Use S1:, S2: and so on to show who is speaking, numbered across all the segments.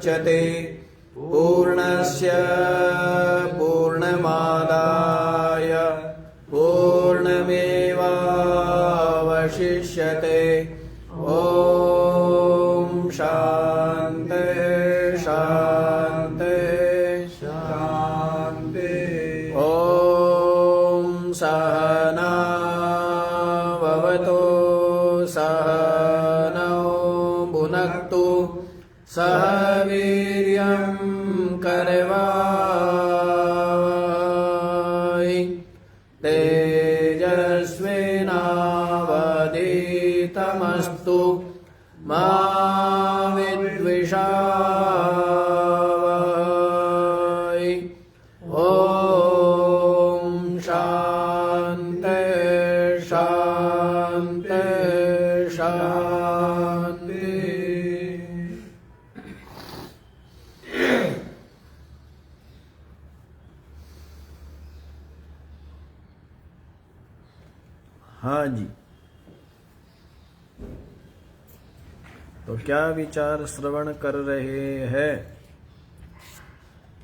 S1: मुदच्यते पूर्णस्य पूर्णमादाय पूर्णमेवावशिष्यते। ॐ शान्ति शान्ति शान्ति। ॐ सहना भवतु सहनौ भुनक्तु सह वीर्यं करवावहै तेजस्विनावधीतमस्तु मा विद्विषावहै। ॐ शान्ति शान्ति शान्ति। हाँ जी, तो क्या विचार श्रवण कर रहे हैं?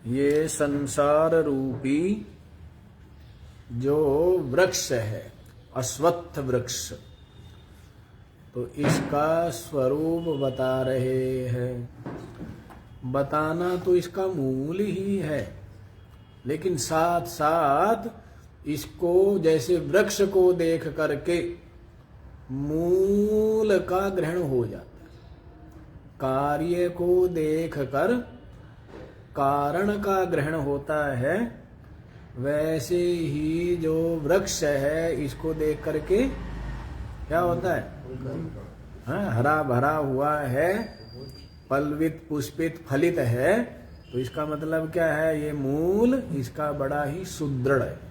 S1: ये संसार रूपी जो वृक्ष है, अश्वत्थ वृक्ष, तो इसका स्वरूप बता रहे हैं। बताना तो इसका मूल ही है, लेकिन साथ साथ इसको जैसे वृक्ष को देख करके मूल का ग्रहण हो जाता है, कार्य को देख कर कारण का ग्रहण होता है, वैसे ही जो वृक्ष है इसको देख करके क्या होता है? हाँ, हरा भरा हुआ है, पल्वित पुष्पित फलित है, तो इसका मतलब क्या है? ये मूल इसका बड़ा ही सुदृढ़ है।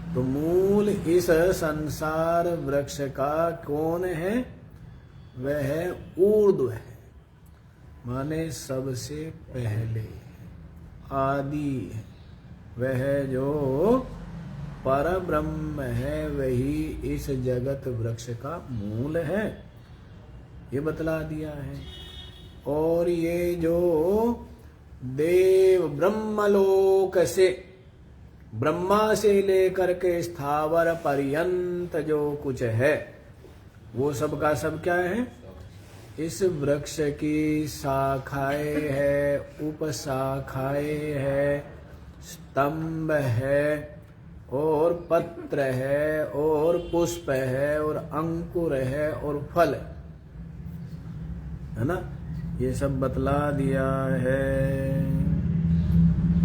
S1: तो मूल इस संसार वृक्ष का कौन है? वह ऊर्ध्व है, माने सबसे पहले आदि है। वह जो पर ब्रह्म है वही इस जगत वृक्ष का मूल है, ये बतला दिया है। और ये जो देव ब्रह्मलोक से, ब्रह्मा से लेकर के स्थावर पर्यंत जो कुछ है वो सब का सब क्या है? इस वृक्ष की शाखाएं है, उपशाखाएं है, स्तंभ है, और पत्र है, और पुष्प है, और अंकुर है, और फल है ना? ये सब बतला दिया है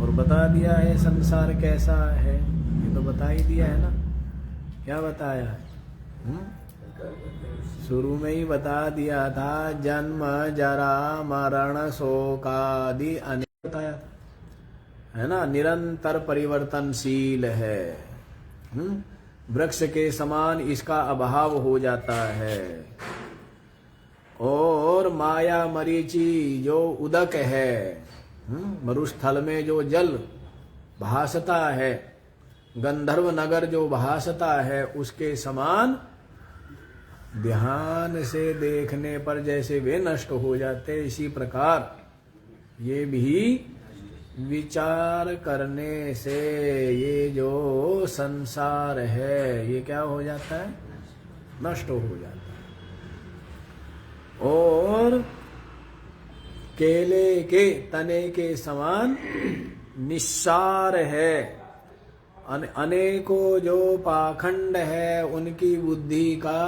S1: और बता दिया है संसार कैसा है, ये तो बता ही दिया है ना। क्या बताया है? शुरू में ही बता दिया था, जन्म जरा मरण शोकादि अनेक बताया है ना, निरंतर परिवर्तनशील है। वृक्ष के समान इसका अभाव हो जाता है। और माया मरीचि जो उदक है, मरुस्थल में जो जल भासता है, गंधर्व नगर जो भासता है, उसके समान ध्यान से देखने पर जैसे वे नष्ट हो जाते, इसी प्रकार ये भी विचार करने से ये जो संसार है ये क्या हो जाता है? नष्ट हो जाता है। और केले के तने के समान निस्सार है। अनेकों जो पाखंड है उनकी बुद्धि का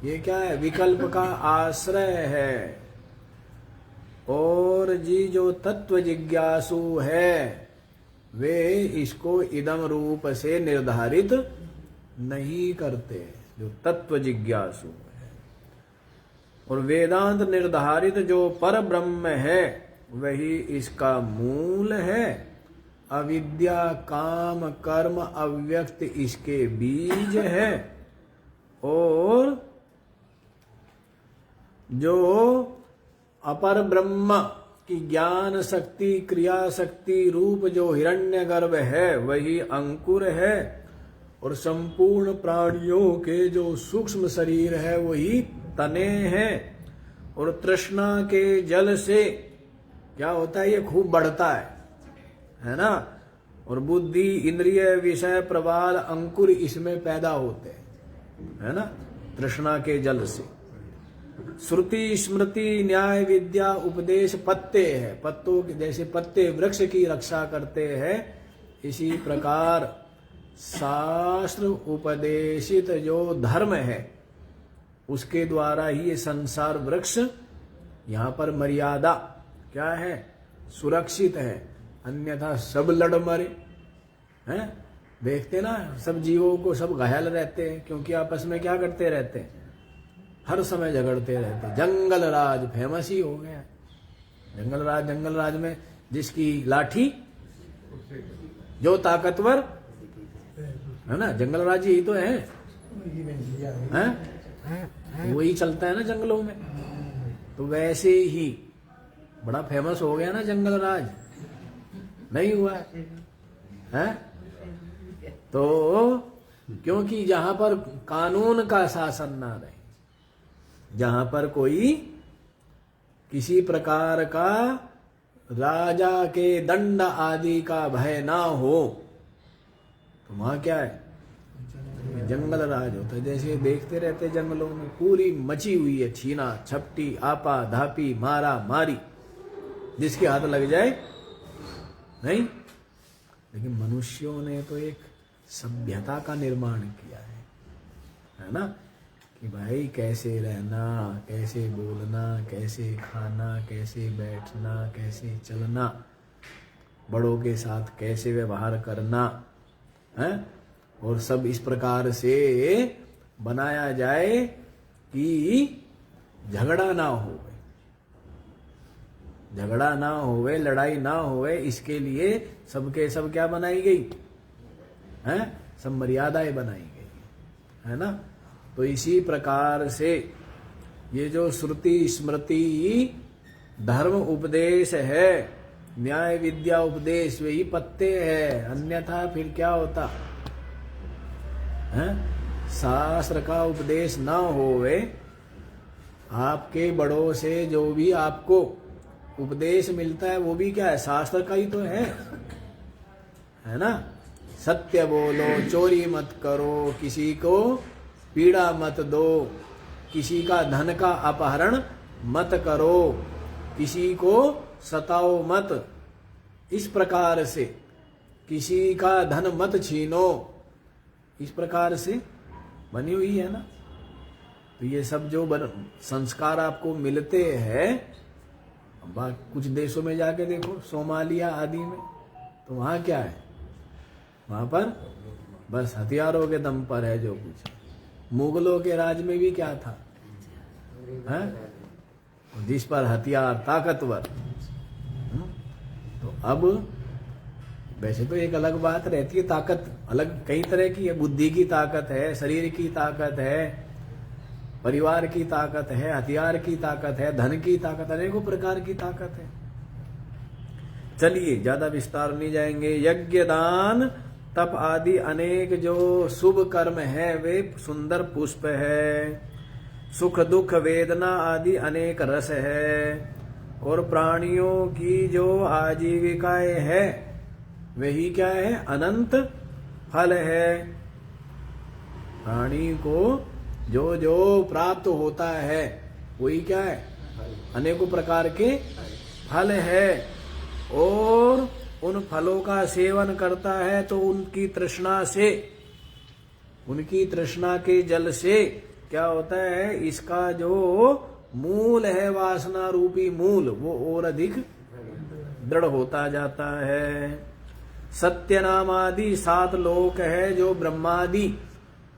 S1: ये क्या है? विकल्प का आश्रय है। और जी जो तत्व जिज्ञासु है वे इसको इदम रूप से निर्धारित नहीं करते, जो तत्व जिज्ञासु है। और वेदांत निर्धारित जो पर ब्रह्म है वही इसका मूल है। अविद्या काम कर्म अव्यक्त इसके बीज है। और जो अपर ब्रह्म की ज्ञान शक्ति क्रिया शक्ति रूप जो हिरण्यगर्भ है वही अंकुर है। और संपूर्ण प्राणियों के जो सूक्ष्म शरीर है वही तने हैं। और तृष्णा के जल से क्या होता है, ये खूब बढ़ता है ना। और बुद्धि, इंद्रिय, विषय, प्रवाल, अंकुर इसमें पैदा होते हैं, है ना, तृष्णा के जल से। श्रुति, स्मृति, न्याय, विद्या, उपदेश पत्ते है, पत्तों के जैसे पत्ते वृक्ष की रक्षा करते हैं, इसी प्रकार शास्त्र उपदेशित जो धर्म है उसके द्वारा ही ये संसार वृक्ष, यहां पर मर्यादा क्या है, सुरक्षित है, अन्यथा सब लड़ मरे हैं। देखते ना, सब जीवों को सब घायल रहते हैं, क्योंकि आपस में क्या करते रहते हैं, हर समय झगड़ते रहते हैं। जंगल राज फेमस ही हो गया, जंगल राज में जिसकी लाठी जो ताकतवर, है ना, जंगल राज यही तो है, वही चलता है ना जंगलों में। तो वैसे ही बड़ा फेमस हो गया ना जंगल राज, नहीं हुआ है? तो क्योंकि जहां पर कानून का शासन ना रहे, जहां पर कोई किसी प्रकार का राजा के दंड आदि का भय ना हो, तो वहां क्या है, जंगल राज होता है। जैसे देखते रहते जंगलों में पूरी मची हुई है, छीना छपटी, आपा धापी, मारा मारी, जिसके हाथ लग जाए नहीं। लेकिन मनुष्यों ने तो एक सभ्यता का निर्माण किया है ना, कि भाई कैसे रहना, कैसे बोलना, कैसे खाना, कैसे बैठना, कैसे चलना, बड़ों के साथ कैसे व्यवहार करना है, और सब इस प्रकार से बनाया जाए कि झगड़ा ना हो, झगड़ा ना होवे, लड़ाई ना होवे, इसके लिए सबके सब क्या बनाई गई है, सब मर्यादाएं बनाई गई है ना। तो इसी प्रकार से ये जो श्रुति स्मृति धर्म उपदेश है, न्याय विद्या उपदेश, वही पत्ते है, अन्यथा फिर क्या होता है, शास्त्र का उपदेश ना होवे, आपके बड़ों से जो भी आपको उपदेश मिलता है वो भी क्या है, शास्त्र का ही तो है ना। सत्य बोलो, चोरी मत करो, किसी को पीड़ा मत दो, किसी का धन का अपहरण मत करो, किसी को सताओ मत, इस प्रकार से किसी का धन मत छीनो, इस प्रकार से बनी हुई है ना। तो ये सब जो संस्कार आपको मिलते हैं, कुछ देशों में जाके देखो, सोमालिया आदि में, तो वहां क्या है, वहां पर बस हथियारों के दम पर है जो कुछ। मुगलों के राज में भी क्या था, है? जिस पर हथियार ताकतवर। तो अब वैसे तो एक अलग बात रहती है, ताकत अलग कई तरह की है, बुद्धि की ताकत है, शरीर की ताकत है, परिवार की ताकत है, हथियार की ताकत है, धन की ताकत, अनेकों प्रकार की ताकत है। चलिए ज्यादा विस्तार नहीं जाएंगे। यज्ञ, दान, तप आदि अनेक जो शुभ कर्म है वे सुंदर पुष्प है। सुख दुख वेदना आदि अनेक रस है, और प्राणियों की जो आजीविकाएं है वही क्या है, अनंत फल है। प्राणी को जो जो प्राप्त होता है वही क्या है, अनेकों प्रकार के फल है, और उन फलों का सेवन करता है तो उनकी तृष्णा से, उनकी तृष्णा के जल से क्या होता है, इसका जो मूल है, वासना रूपी मूल, वो और अधिक दृढ़ होता जाता है। सत्य नाम आदि 7 लोक है जो ब्रह्मादि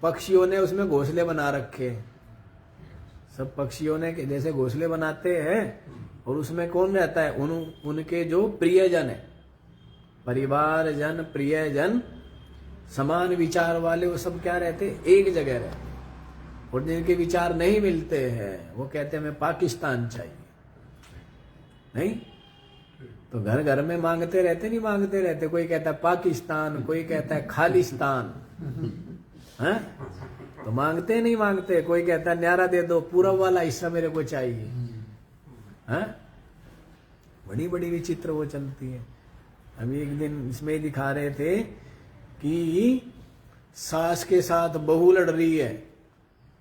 S1: पक्षियों ने उसमें घोंसले बना रखे। सब पक्षियों ने जैसे घोंसले बनाते हैं, और उसमें कौन रहता है, उनके जो प्रियजन है, परिवार जन, प्रियजन, समान विचार वाले, वो सब क्या रहते, एक जगह रहते। और जिनके विचार नहीं मिलते हैं वो कहते हैं हमें पाकिस्तान चाहिए, नहीं तो घर घर में मांगते रहते, नहीं मांगते रहते, कोई कहता है पाकिस्तान, कोई कहता है खालिस्तान, हैं? तो मांगते नहीं मांगते, कोई कहता है न्यारा दे दो, पूरब वाला हिस्सा मेरे को चाहिए, हैं? बड़ी बड़ी विचित्र वो चलती है। अभी एक दिन इसमें दिखा रहे थे कि सास के साथ बहू लड़ रही है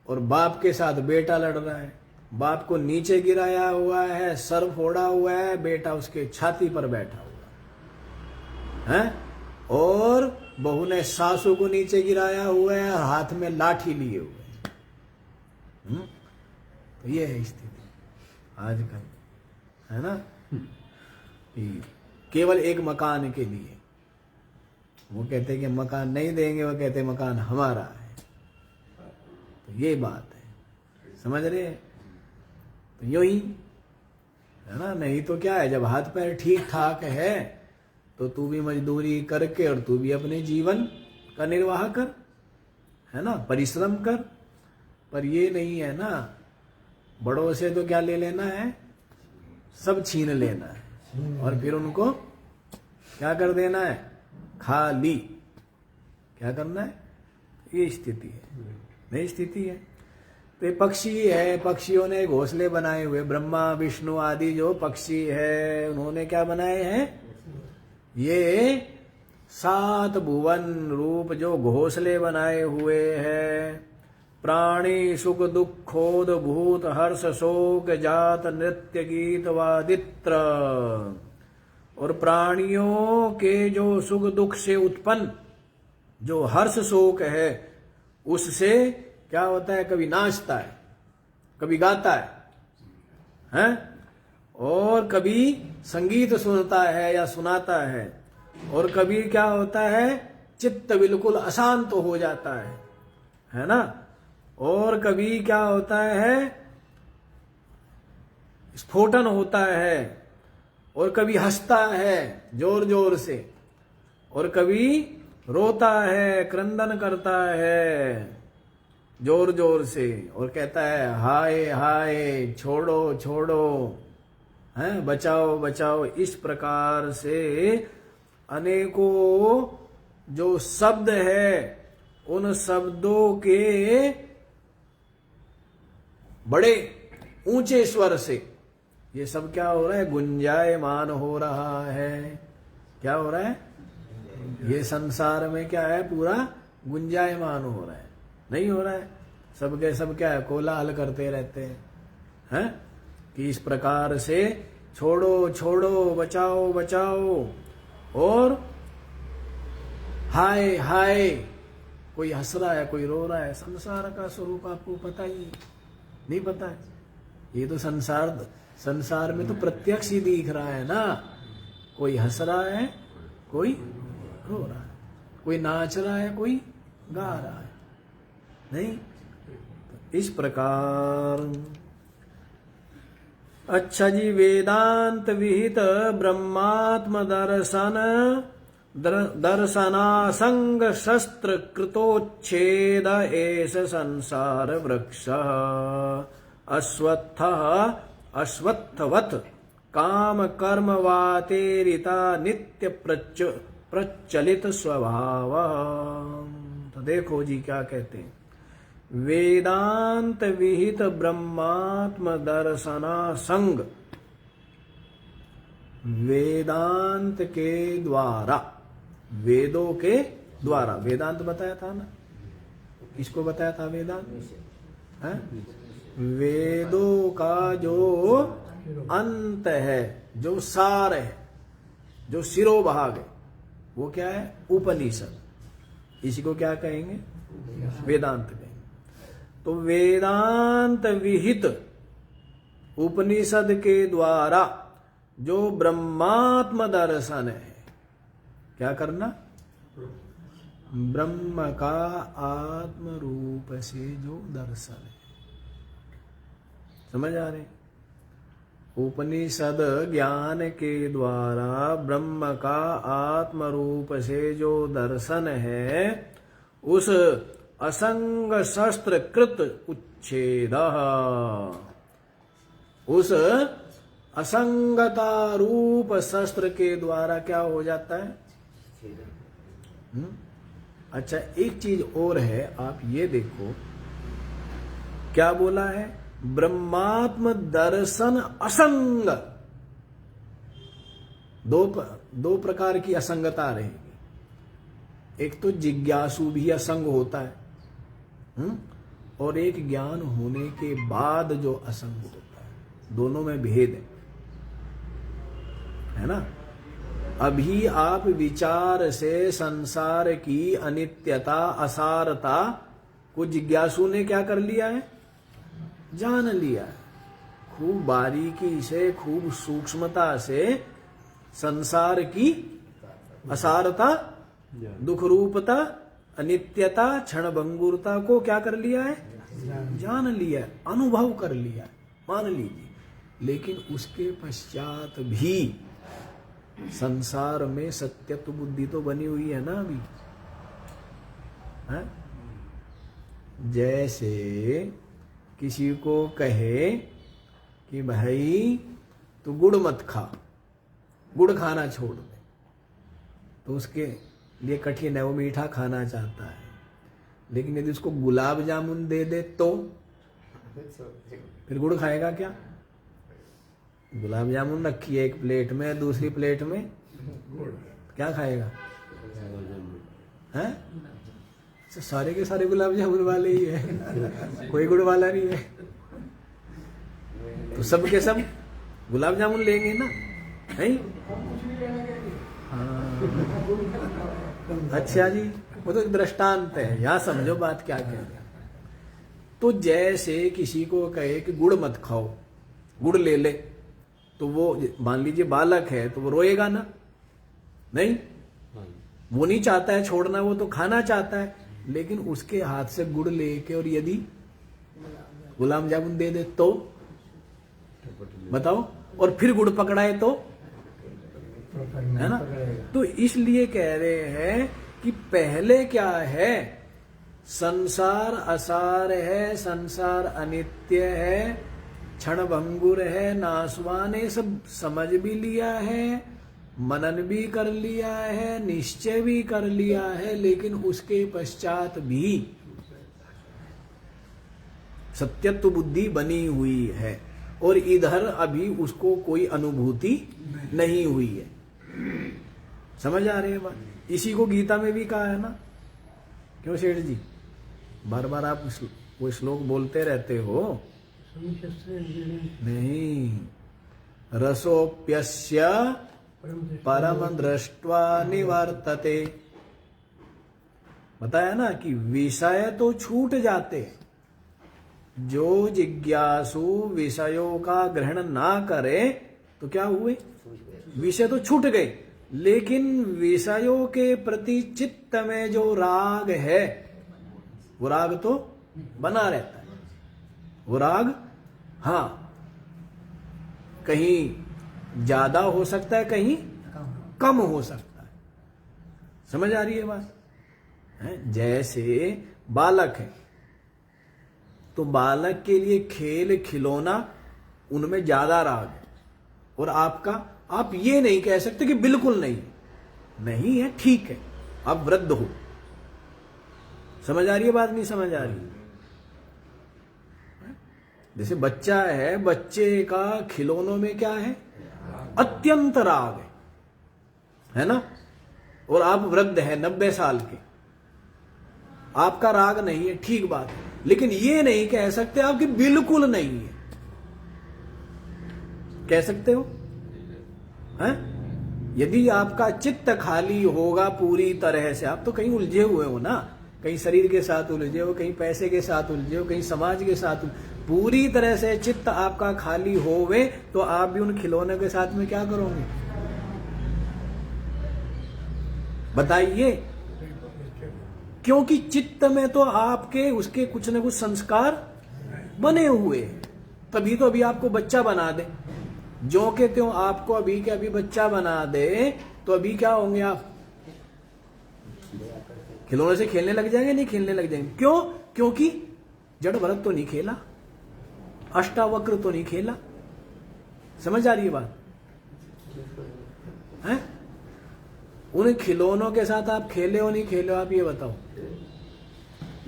S1: और बाप के साथ बेटा लड़ रहा है। बाप को नीचे गिराया हुआ है, सर फोड़ा हुआ है, बेटा उसके छाती पर बैठा हुआ है, और बहू ने सासू को नीचे गिराया हुआ है, हाथ में लाठी लिए हुए है। तो ये है स्थिति आजकल, है ना? केवल एक मकान के लिए वो कहते कि मकान नहीं देंगे, वो कहते मकान हमारा है। तो ये बात है, समझ रहे? तो यूं ही है ना। नहीं तो क्या है, जब हाथ पैर ठीक ठाक है तो तू भी मजदूरी करके और तू भी अपने जीवन का निर्वाह कर, है ना, परिश्रम कर। पर ये नहीं है ना, बड़ों से तो क्या ले लेना है, सब छीन लेना है और फिर उनको क्या कर देना है, खाली। क्या करना है? ये स्थिति है, नई स्थिति है। तो ये पक्षी है, पक्षियों ने घोंसले बनाए हुए, ब्रह्मा विष्णु आदि जो पक्षी है उन्होंने क्या बनाए हैं, ये 7 भुवन रूप जो घोंसले बनाए हुए हैं। प्राणी सुख दुखोद भूत हर्ष शोक जात नृत्य गीत वादित्र। और प्राणियों के जो सुख दुख से उत्पन्न जो हर्ष शोक है, उससे क्या होता है, कभी नाचता है, कभी गाता है? और कभी संगीत सुनता है या सुनाता है, और कभी क्या होता है, चित्त बिल्कुल अशांत हो जाता है ना? और कभी क्या होता है, स्फोटन होता है, और कभी हंसता है जोर जोर से, और कभी रोता है, क्रंदन करता है जोर जोर से, और कहता है हाय हाय, छोड़ो छोड़ो, हैं, बचाओ बचाओ। इस प्रकार से अनेकों जो शब्द है, उन शब्दों के बड़े ऊंचे स्वर से ये सब क्या हो रहा है, गुंजायमान हो रहा है। क्या हो रहा है? ये संसार में क्या है, पूरा गुंजायमान हो रहा है। नहीं हो रहा है, सबके सब क्या है, कोलाहल करते रहते हैं, कि इस प्रकार से छोड़ो छोड़ो, बचाओ बचाओ, और हाय हाय, कोई हंस रहा है, कोई रो रहा है। संसार का स्वरूप आपको पता ही नहीं, पता है? ये तो संसार में तो प्रत्यक्ष ही दिख रहा है ना। कोई हंस रहा है, कोई रो रहा है, कोई नाच रहा है, कोई गा रहा है। नहीं, तो इस प्रकार। अच्छा जी, वेदांत विहित ब्रह्मात्म दर्शनासंग शस्त्र कृतोच्छेद एष संसार वृक्ष अश्वत्थवत् काम कर्म वातेरिता नित्य प्रचलित स्वभाव। तो देखो जी क्या कहते हैं, वेदांत विहित ब्रह्मात्म दर्शना संग, वेदांत के द्वारा, वेदों के द्वारा, वेदांत बताया था ना, किसको बताया था वेदांत? है? वेदों का जो अंत है, जो सार है, जो शिरोभाग है, वो क्या है? उपनिषद। इसी को क्या कहेंगे? वेदांत कहेंगे। तो वेदांत विहित उपनिषद के द्वारा जो ब्रह्मात्म दर्शन है, क्या करना? ब्रह्म का आत्म रूप से जो दर्शन है, समझ आ रहे? उपनिषद ज्ञान के द्वारा ब्रह्म का आत्म रूप से जो दर्शन है, उस असंग शस्त्र कृत उच्छेद, उस असंगता रूप शस्त्र के द्वारा क्या हो जाता है? अच्छा, एक चीज और है, आप ये देखो क्या बोला है ब्रह्मात्म दर्शन असंग, दो प्रकार की असंगता रहेगी। एक तो जिज्ञासु भी असंग होता है, और एक ज्ञान होने के बाद जो असंग होता है, दोनों में भेद है ना। अभी आप विचार से संसार की अनित्यता, असारता को जिज्ञासु ने क्या कर लिया है, जान लिया है। खूब बारीकी से, खूब सूक्ष्मता से संसार की असारता, दुख रूपता, अनित्यता, क्षणभंगुरता को क्या कर लिया है, जान लिया है, अनुभव कर लिया है, मान लीजिए। लेकिन उसके पश्चात भी संसार में सत्यत्व बुद्धि तो बनी हुई है ना अभी, है? जैसे किसी को कहे कि भाई तू गुड़ मत खा, गुड़ खाना छोड़ दे, तो उसके लिए कठिन है, वो मीठा खाना चाहता है। लेकिन यदि उसको गुलाब जामुन दे दे तो फिर गुड़ खाएगा क्या? गुलाब जामुन रखी है एक प्लेट में, दूसरी प्लेट में क्या खाएगा? हैं? सारे के सारे गुलाब जामुन वाले ही है, कोई गुड़ वाला नहीं है, तो सब के सब गुलाब जामुन लेंगे ना, नहीं? हाँ, अच्छा जी, वो तो एक दृष्टांत है, यहाँ समझो बात क्या कह रहे। तो जैसे किसी को कहे कि गुड़ मत खाओ, गुड़ ले ले, तो वो मान लीजिए बालक है तो वो रोएगा ना, नहीं? वो नहीं चाहता है छोड़ना, वो तो खाना चाहता है। लेकिन उसके हाथ से गुड़ लेके और यदि गुलाब जामुन दे दे तो बताओ, और फिर गुड़ पकड़ाए तो, है ना? तो इसलिए कह रहे हैं कि पहले क्या है, संसार असार है, संसार अनित्य है, क्षणभंगुर है, नाशवान है, सब समझ भी लिया है, मनन भी कर लिया है, निश्चय भी कर लिया है। लेकिन उसके पश्चात भी सत्यत्व बुद्धि बनी हुई है, और इधर अभी उसको कोई अनुभूति नहीं हुई है। समझ आ रही है बात? इसी को गीता में भी कहा है ना। क्यों सेठ जी, बार बार आप वो श्लोक बोलते रहते हो? नहीं, रसोप्यस्य परम दृष्ट्वा निवर्तते, बताया ना कि विषय तो छूट जाते, जो जिज्ञासु विषयों का ग्रहण ना करे तो क्या हुए, विषय तो छूट गए। लेकिन विषयों के प्रति चित्त में जो राग है, वो राग तो बना रहता है। वो राग हाँ कहीं ज्यादा हो सकता है, कहीं कम हो सकता है। समझ आ रही है बात? है? जैसे बालक है तो बालक के लिए खेल खिलौना उनमें ज्यादा राग है, और आपका, आप ये नहीं कह सकते कि बिल्कुल नहीं है, ठीक है, आप वृद्ध हो। समझ आ रही है बात? नहीं समझ आ रही? जैसे बच्चा है, बच्चे का खिलौनों में क्या है, अत्यंत राग है ना? और आप वृद्ध है, 90 साल के, आपका राग नहीं है, ठीक बात है। लेकिन ये नहीं कह सकते आपकी बिल्कुल नहीं है। कह सकते हो? हैं? यदि आपका चित्त खाली होगा पूरी तरह से, आप तो कहीं उलझे हुए हो ना, कहीं शरीर के साथ उलझे हो, कहीं पैसे के साथ उलझे हो, कहीं समाज के साथ, पूरी तरह से चित्त आपका खाली होवे तो आप भी उन खिलौनों के साथ में क्या करोगे? बताइए। क्योंकि चित्त में तो आपके उसके कुछ न कुछ संस्कार बने हुए हैं, तभी तो अभी आपको बच्चा बना दे, जो के त्यों आपको अभी के अभी बच्चा बना दे, तो अभी क्या होंगे आप? खिलौने से खेलने लग जाएंगे? नहीं खेलने लग जाएंगे। क्यों? क्योंकि जड़ भरत तो नहीं खेला, अष्टावक्र तो नहीं खेला। समझ आ रही है बात? है? उन खिलौनों के साथ आप खेले हो नहीं खेले हो, आप ये बताओ।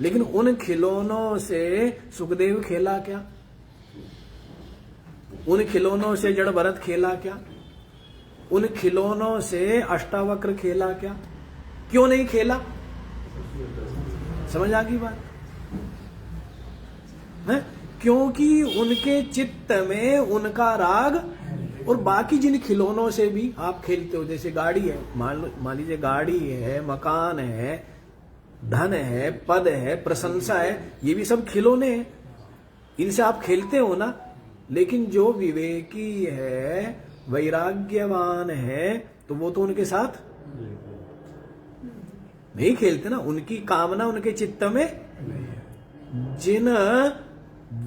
S1: लेकिन उन खिलौनों से सुखदेव खेला क्या? उन खिलौनों से जड़ भरत खेला क्या? उन खिलौनों से अष्टावक्र खेला क्या? क्यों नहीं खेला? समझ आ गई बात है? क्योंकि उनके चित्त में उनका राग, और बाकी जिन खिलौनों से भी आप खेलते हो, जैसे गाड़ी है, मान लीजिए गाड़ी है, मकान है, धन है, पद है, प्रशंसा है, ये भी सब खिलौने हैं, इनसे आप खेलते हो ना। लेकिन जो विवेकी है, वैराग्यवान है, तो वो तो उनके साथ नहीं खेलते ना। उनकी कामना उनके चित्त में, जिन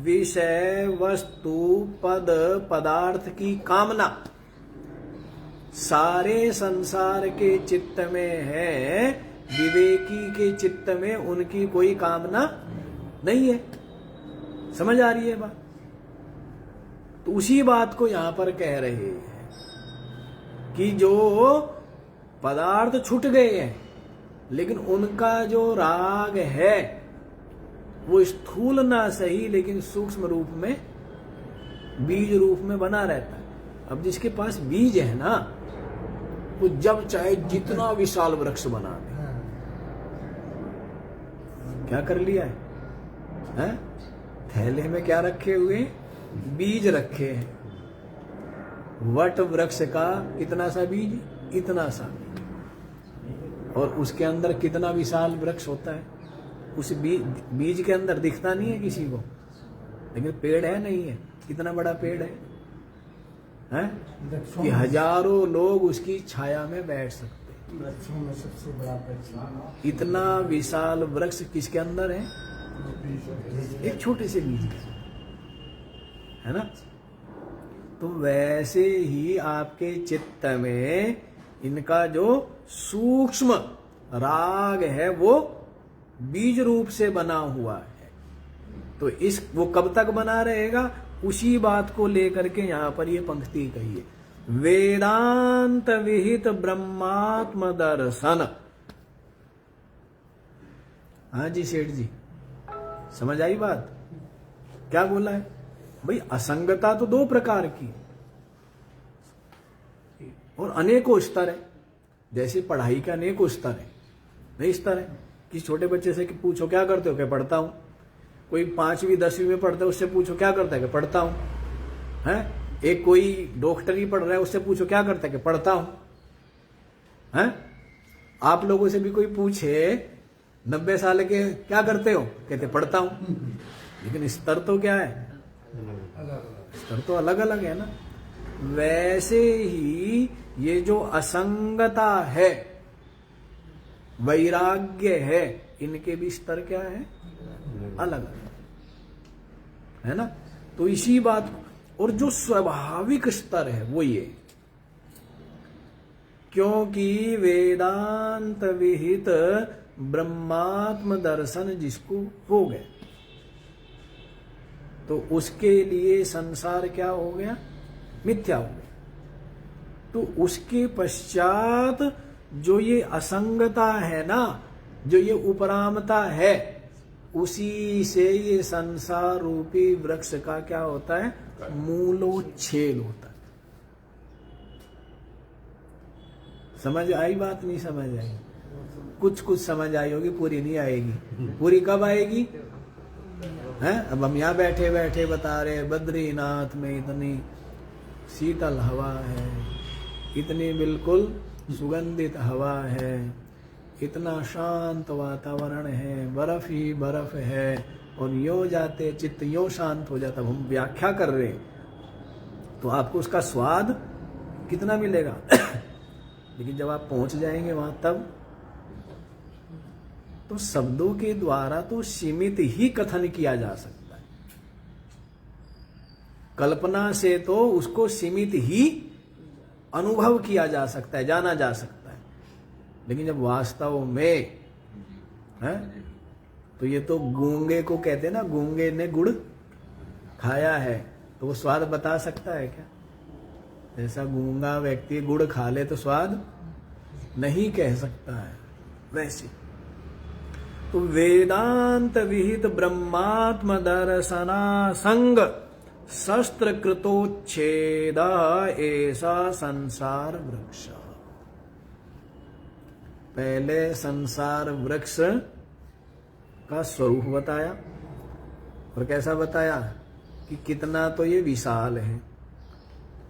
S1: विषय वस्तु पद पदार्थ की कामना सारे संसार के चित्त में है, विवेकी के चित्त में उनकी कोई कामना नहीं है। समझ आ रही है बात? तो उसी बात को यहां पर कह रहे हैं कि जो पदार्थ छूट गए हैं, लेकिन उनका जो राग है वो स्थूल ना सही, लेकिन सूक्ष्म रूप में, बीज रूप में बना रहता है। अब जिसके पास बीज है ना, वो जब चाहे जितना विशाल वृक्ष बना दे। क्या कर लिया है? थैले में क्या रखे हुए? बीज रखे हैं। वट वृक्ष का कितना सा बीज? इतना सा। और उसके अंदर कितना विशाल वृक्ष होता है? उस बीज के अंदर दिखता नहीं है किसी को, लेकिन पेड़ है, नहीं है? कितना बड़ा पेड़ है, कि हजारों लोग उसकी छाया में बैठ सकते हैं।
S2: वृक्षों में सबसे बड़ा वृक्ष
S1: इतना विशाल वृक्ष किसके अंदर है? एक छोटे से बीज के, है ना? तो वैसे ही आपके चित्त में इनका जो सूक्ष्म राग है वो बीज रूप से बना हुआ है। तो वो कब तक बना रहेगा? उसी बात को लेकर के यहां पर ये पंक्ति कही है, वेदांत विहित ब्रह्मात्म दर्शन। हाँ जी सेठ जी, समझ आई बात? क्या बोला है भाई? असंगता तो दो प्रकार की और अनेकों स्तर है। जैसे पढ़ाई के अनेकों स्तर है, नहीं स्तर है। किसी छोटे बच्चे से पूछो क्या करते हो? क्या पढ़ता हूं। कोई 5वीं 10वीं में पढ़ता है, उससे पूछो क्या करता है? कि पढ़ता हूं। है? एक कोई डॉक्टरी पढ़ रहा है, उससे पूछो क्या करता है? कि पढ़ता हूं। है? आप लोगों से भी कोई पूछे 90 साल के क्या करते हो? कहते पढ़ता हूं। लेकिन स्तर तो क्या है? स्तर तो अलग अलग है ना। वैसे ही ये जो असंगता है, वैराग्य है, इनके भी स्तर क्या है? अलग है ना। तो इसी बात, और जो स्वाभाविक स्तर है वो ये, क्योंकि वेदांत विहित ब्रह्मात्म दर्शन जिसको हो गए, तो उसके लिए संसार क्या हो गया? मिथ्या हो गया। तो उसके पश्चात जो ये असंगता है ना, जो ये उपरामता है, उसी से ये संसार रूपी वृक्ष का क्या होता है? मूलोच्छेद होता है। समझ आई बात? नहीं समझ आई? कुछ कुछ समझ आई होगी, पूरी नहीं आएगी। पूरी कब आएगी? हैं? अब हम यहाँ बैठे बैठे बता रहे, बद्रीनाथ में इतनी शीतल हवा है, इतनी बिल्कुल सुगंधित हवा है, इतना शांत वातावरण है, बर्फ ही बर्फ है, और यो जाते चित्त यो शांत हो जाता। हम व्याख्या कर रहे हैं तो आपको उसका स्वाद कितना मिलेगा? लेकिन जब आप पहुंच जाएंगे वहां, तब तो शब्दों के द्वारा तो सीमित ही कथन किया जा सकता है। कल्पना से तो उसको सीमित ही अनुभव किया जा सकता है, जाना जा सकता है। लेकिन जब वास्तव में है, तो ये तो गूंगे को कहते हैं ना, गूंगे ने गुड़ खाया है तो वो स्वाद बता सकता है क्या? ऐसा गूंगा व्यक्ति गुड़ खा ले तो स्वाद नहीं कह सकता है। वैसे तो वेदांत विहित ब्रह्मात्म दर्शना संग शस्त्र कृतोच्छेद ऐसा संसार वृक्ष। पहले संसार वृक्ष का स्वरूप बताया और कैसा बताया कि कितना तो ये विशाल है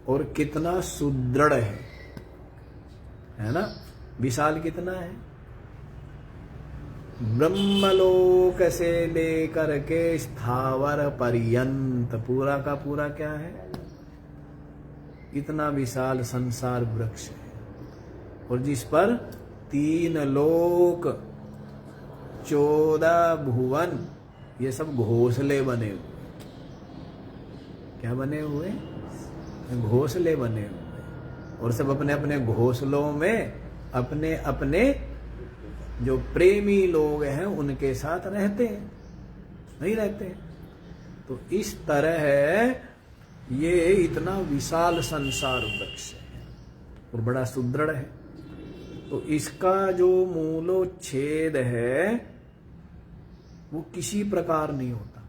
S1: और कितना सुदृढ़ है ना। विशाल कितना है, ब्रह्मलोक से लेकर के स्थावर पर्यंत पूरा का पूरा क्या है, इतना विशाल संसार वृक्ष है। और जिस पर 3 लोक 14 भुवन ये सब घोंसले बने हुए। क्या बने हुए, घोंसले बने हुए। और सब अपने अपने घोंसलों में अपने अपने जो प्रेमी लोग हैं उनके साथ रहते हैं, नहीं रहते हैं। तो इस तरह ये इतना विशाल संसार वृक्ष है और बड़ा सुदृढ़ है। तो इसका जो मूलोच्छेद है वो किसी प्रकार नहीं होता,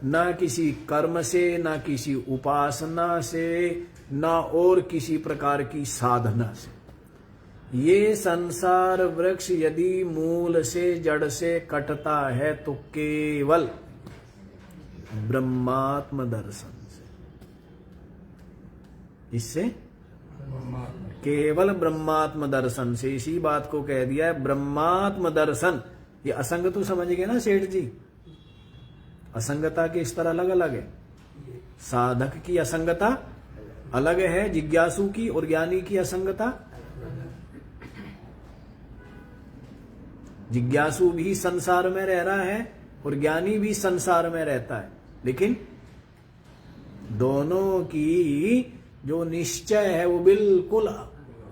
S1: ना किसी कर्म से, ना किसी उपासना से, ना और किसी प्रकार की साधना से। ये संसार वृक्ष यदि मूल से जड़ से कटता है तो केवल ब्रह्मात्म दर्शन से, इससे केवल ब्रह्मात्म दर्शन से। इसी बात को कह दिया है ब्रह्मात्म दर्शन। ये असंग तो समझ गए ना सेठ जी, असंगता के स्तर अलग अलग है। साधक की असंगता अलग है, जिज्ञासु की और ज्ञानी की असंगता। जिज्ञासु भी संसार में रह रहा है और ज्ञानी भी संसार में रहता है, लेकिन दोनों की जो निश्चय है वो बिल्कुल,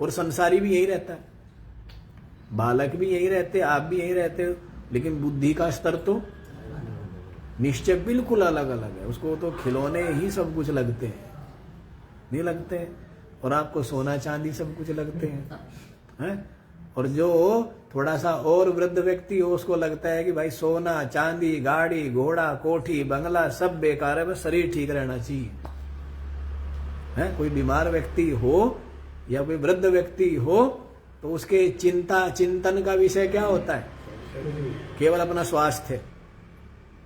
S1: और संसारी भी यही रहता है, बालक भी यही रहते, आप भी यही रहते हो, लेकिन बुद्धि का स्तर तो निश्चय बिल्कुल अलग अलग है। उसको तो खिलौने ही सब कुछ लगते हैं, नहीं लगते हैं। और आपको सोना चांदी सब कुछ लगते हैं। और जो थोड़ा सा और वृद्ध व्यक्ति हो उसको लगता है कि भाई सोना चांदी गाड़ी घोड़ा कोठी बंगला सब बेकार है, बस शरीर ठीक रहना चाहिए। कोई बीमार व्यक्ति हो या कोई वृद्ध व्यक्ति हो तो उसके चिंतन का विषय क्या होता है, केवल अपना स्वास्थ्य।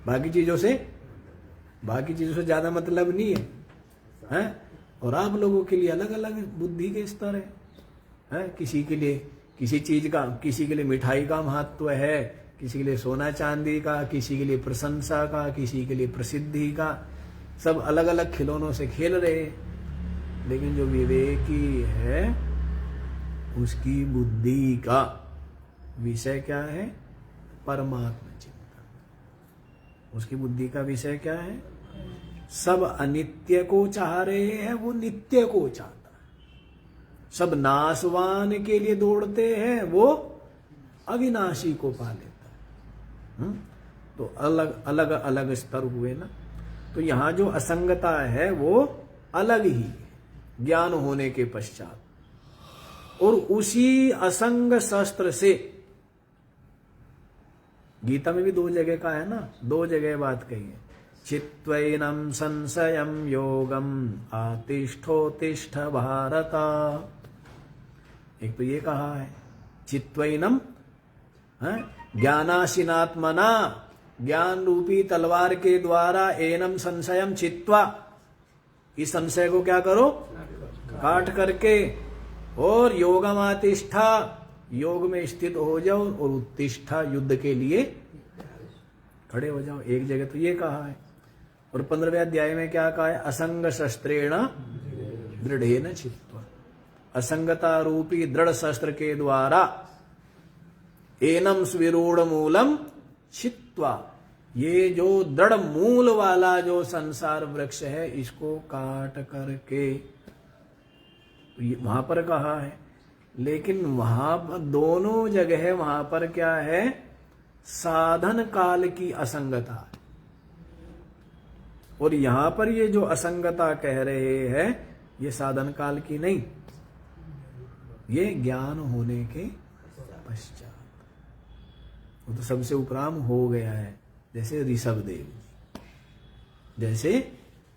S1: बाकी चीजों से ज्यादा मतलब नहीं है। और आप लोगों के लिए अलग अलग बुद्धि के स्तर है। किसी के लिए किसी चीज का, किसी के लिए मिठाई का महत्व है, किसी के लिए सोना चांदी का, किसी के लिए प्रशंसा का, किसी के लिए प्रसिद्धि का। सब अलग अलग खिलौनों से खेल रहे। लेकिन जो विवेकी है उसकी बुद्धि का विषय क्या है, परमात्मा चिंतन। उसकी बुद्धि का विषय क्या है, सब अनित्य को चाह रहे हैं, वो नित्य को चाहता है। सब नाशवान के लिए दौड़ते हैं, वो अविनाशी को पा लेता है। तो अलग अलग अलग स्तर हुए ना। तो यहां जो असंगता है वो अलग ही है ज्ञान होने के पश्चात। और उसी असंग शस्त्र से, गीता में भी 2 जगह का है ना, 2 जगह बात कही है। चित्वैनम संशयम योगम आतिष्ठोतिष्ठ भारत। एक तो ये कहा है चित्वैनम, ज्ञानाशिनात्मना, ज्ञान रूपी तलवार के द्वारा एनम संशयम चित्वा, इस संशय को क्या करो, काट करके। और योगमातिष्ठा, योग में स्थित हो जाओ, और उत्तिष्ठा, युद्ध के लिए खड़े हो जाओ। एक जगह तो ये कहा है। और 15वें अध्याय में क्या कहा है, असंग शस्त्रेण दृढ़ेन चित्वा, असंगता रूपी दृढ़ शस्त्र के द्वारा एनम स्विरूढ़ मूलम चित्वा, ये जो दृढ़ मूल वाला जो संसार वृक्ष है इसको काट करके, वहां पर कहा है। लेकिन वहां पर दोनों जगह वहां पर क्या है, साधन काल की असंगता है। और यहां पर ये जो असंगता कह रहे हैं ये साधन काल की नहीं, ये ज्ञान होने के पश्चात। वो तो सबसे उपराम हो गया है, जैसे ऋषभ देव जी। जैसे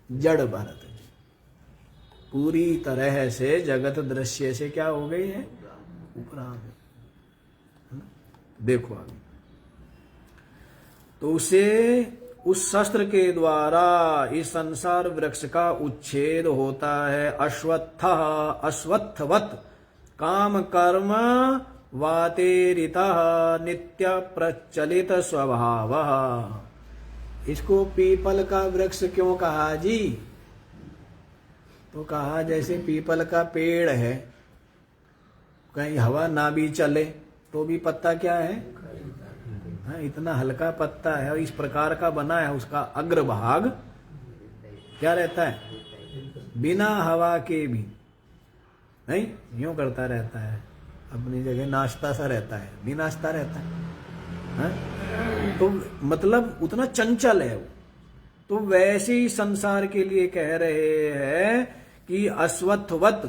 S1: जड़ भरत जी पूरी तरह से जगत दृश्य से क्या हो गई है, उपराम। देखो आगे, तो उसे उस शस्त्र के द्वारा इस संसार वृक्ष का उच्छेद होता है। अश्वत्थवत काम कर्म वातेरिता नित्य प्रचलित स्वभाव। इसको पीपल का वृक्ष क्यों कहा जी? तो कहा जैसे पीपल का पेड़ है, कहीं हवा ना भी चले तो भी पत्ता क्या है, हाँ, इतना हल्का पत्ता है और इस प्रकार का बना है, उसका अग्रभाग क्या रहता है, बिना हवा के भी नहीं यूं करता रहता है, अपनी जगह नाश्ता सा रहता है, नहीं नाश्ता रहता है, हाँ? तो मतलब उतना चंचल है वो। तो वैसे ही संसार के लिए कह रहे हैं कि अश्वत्थवत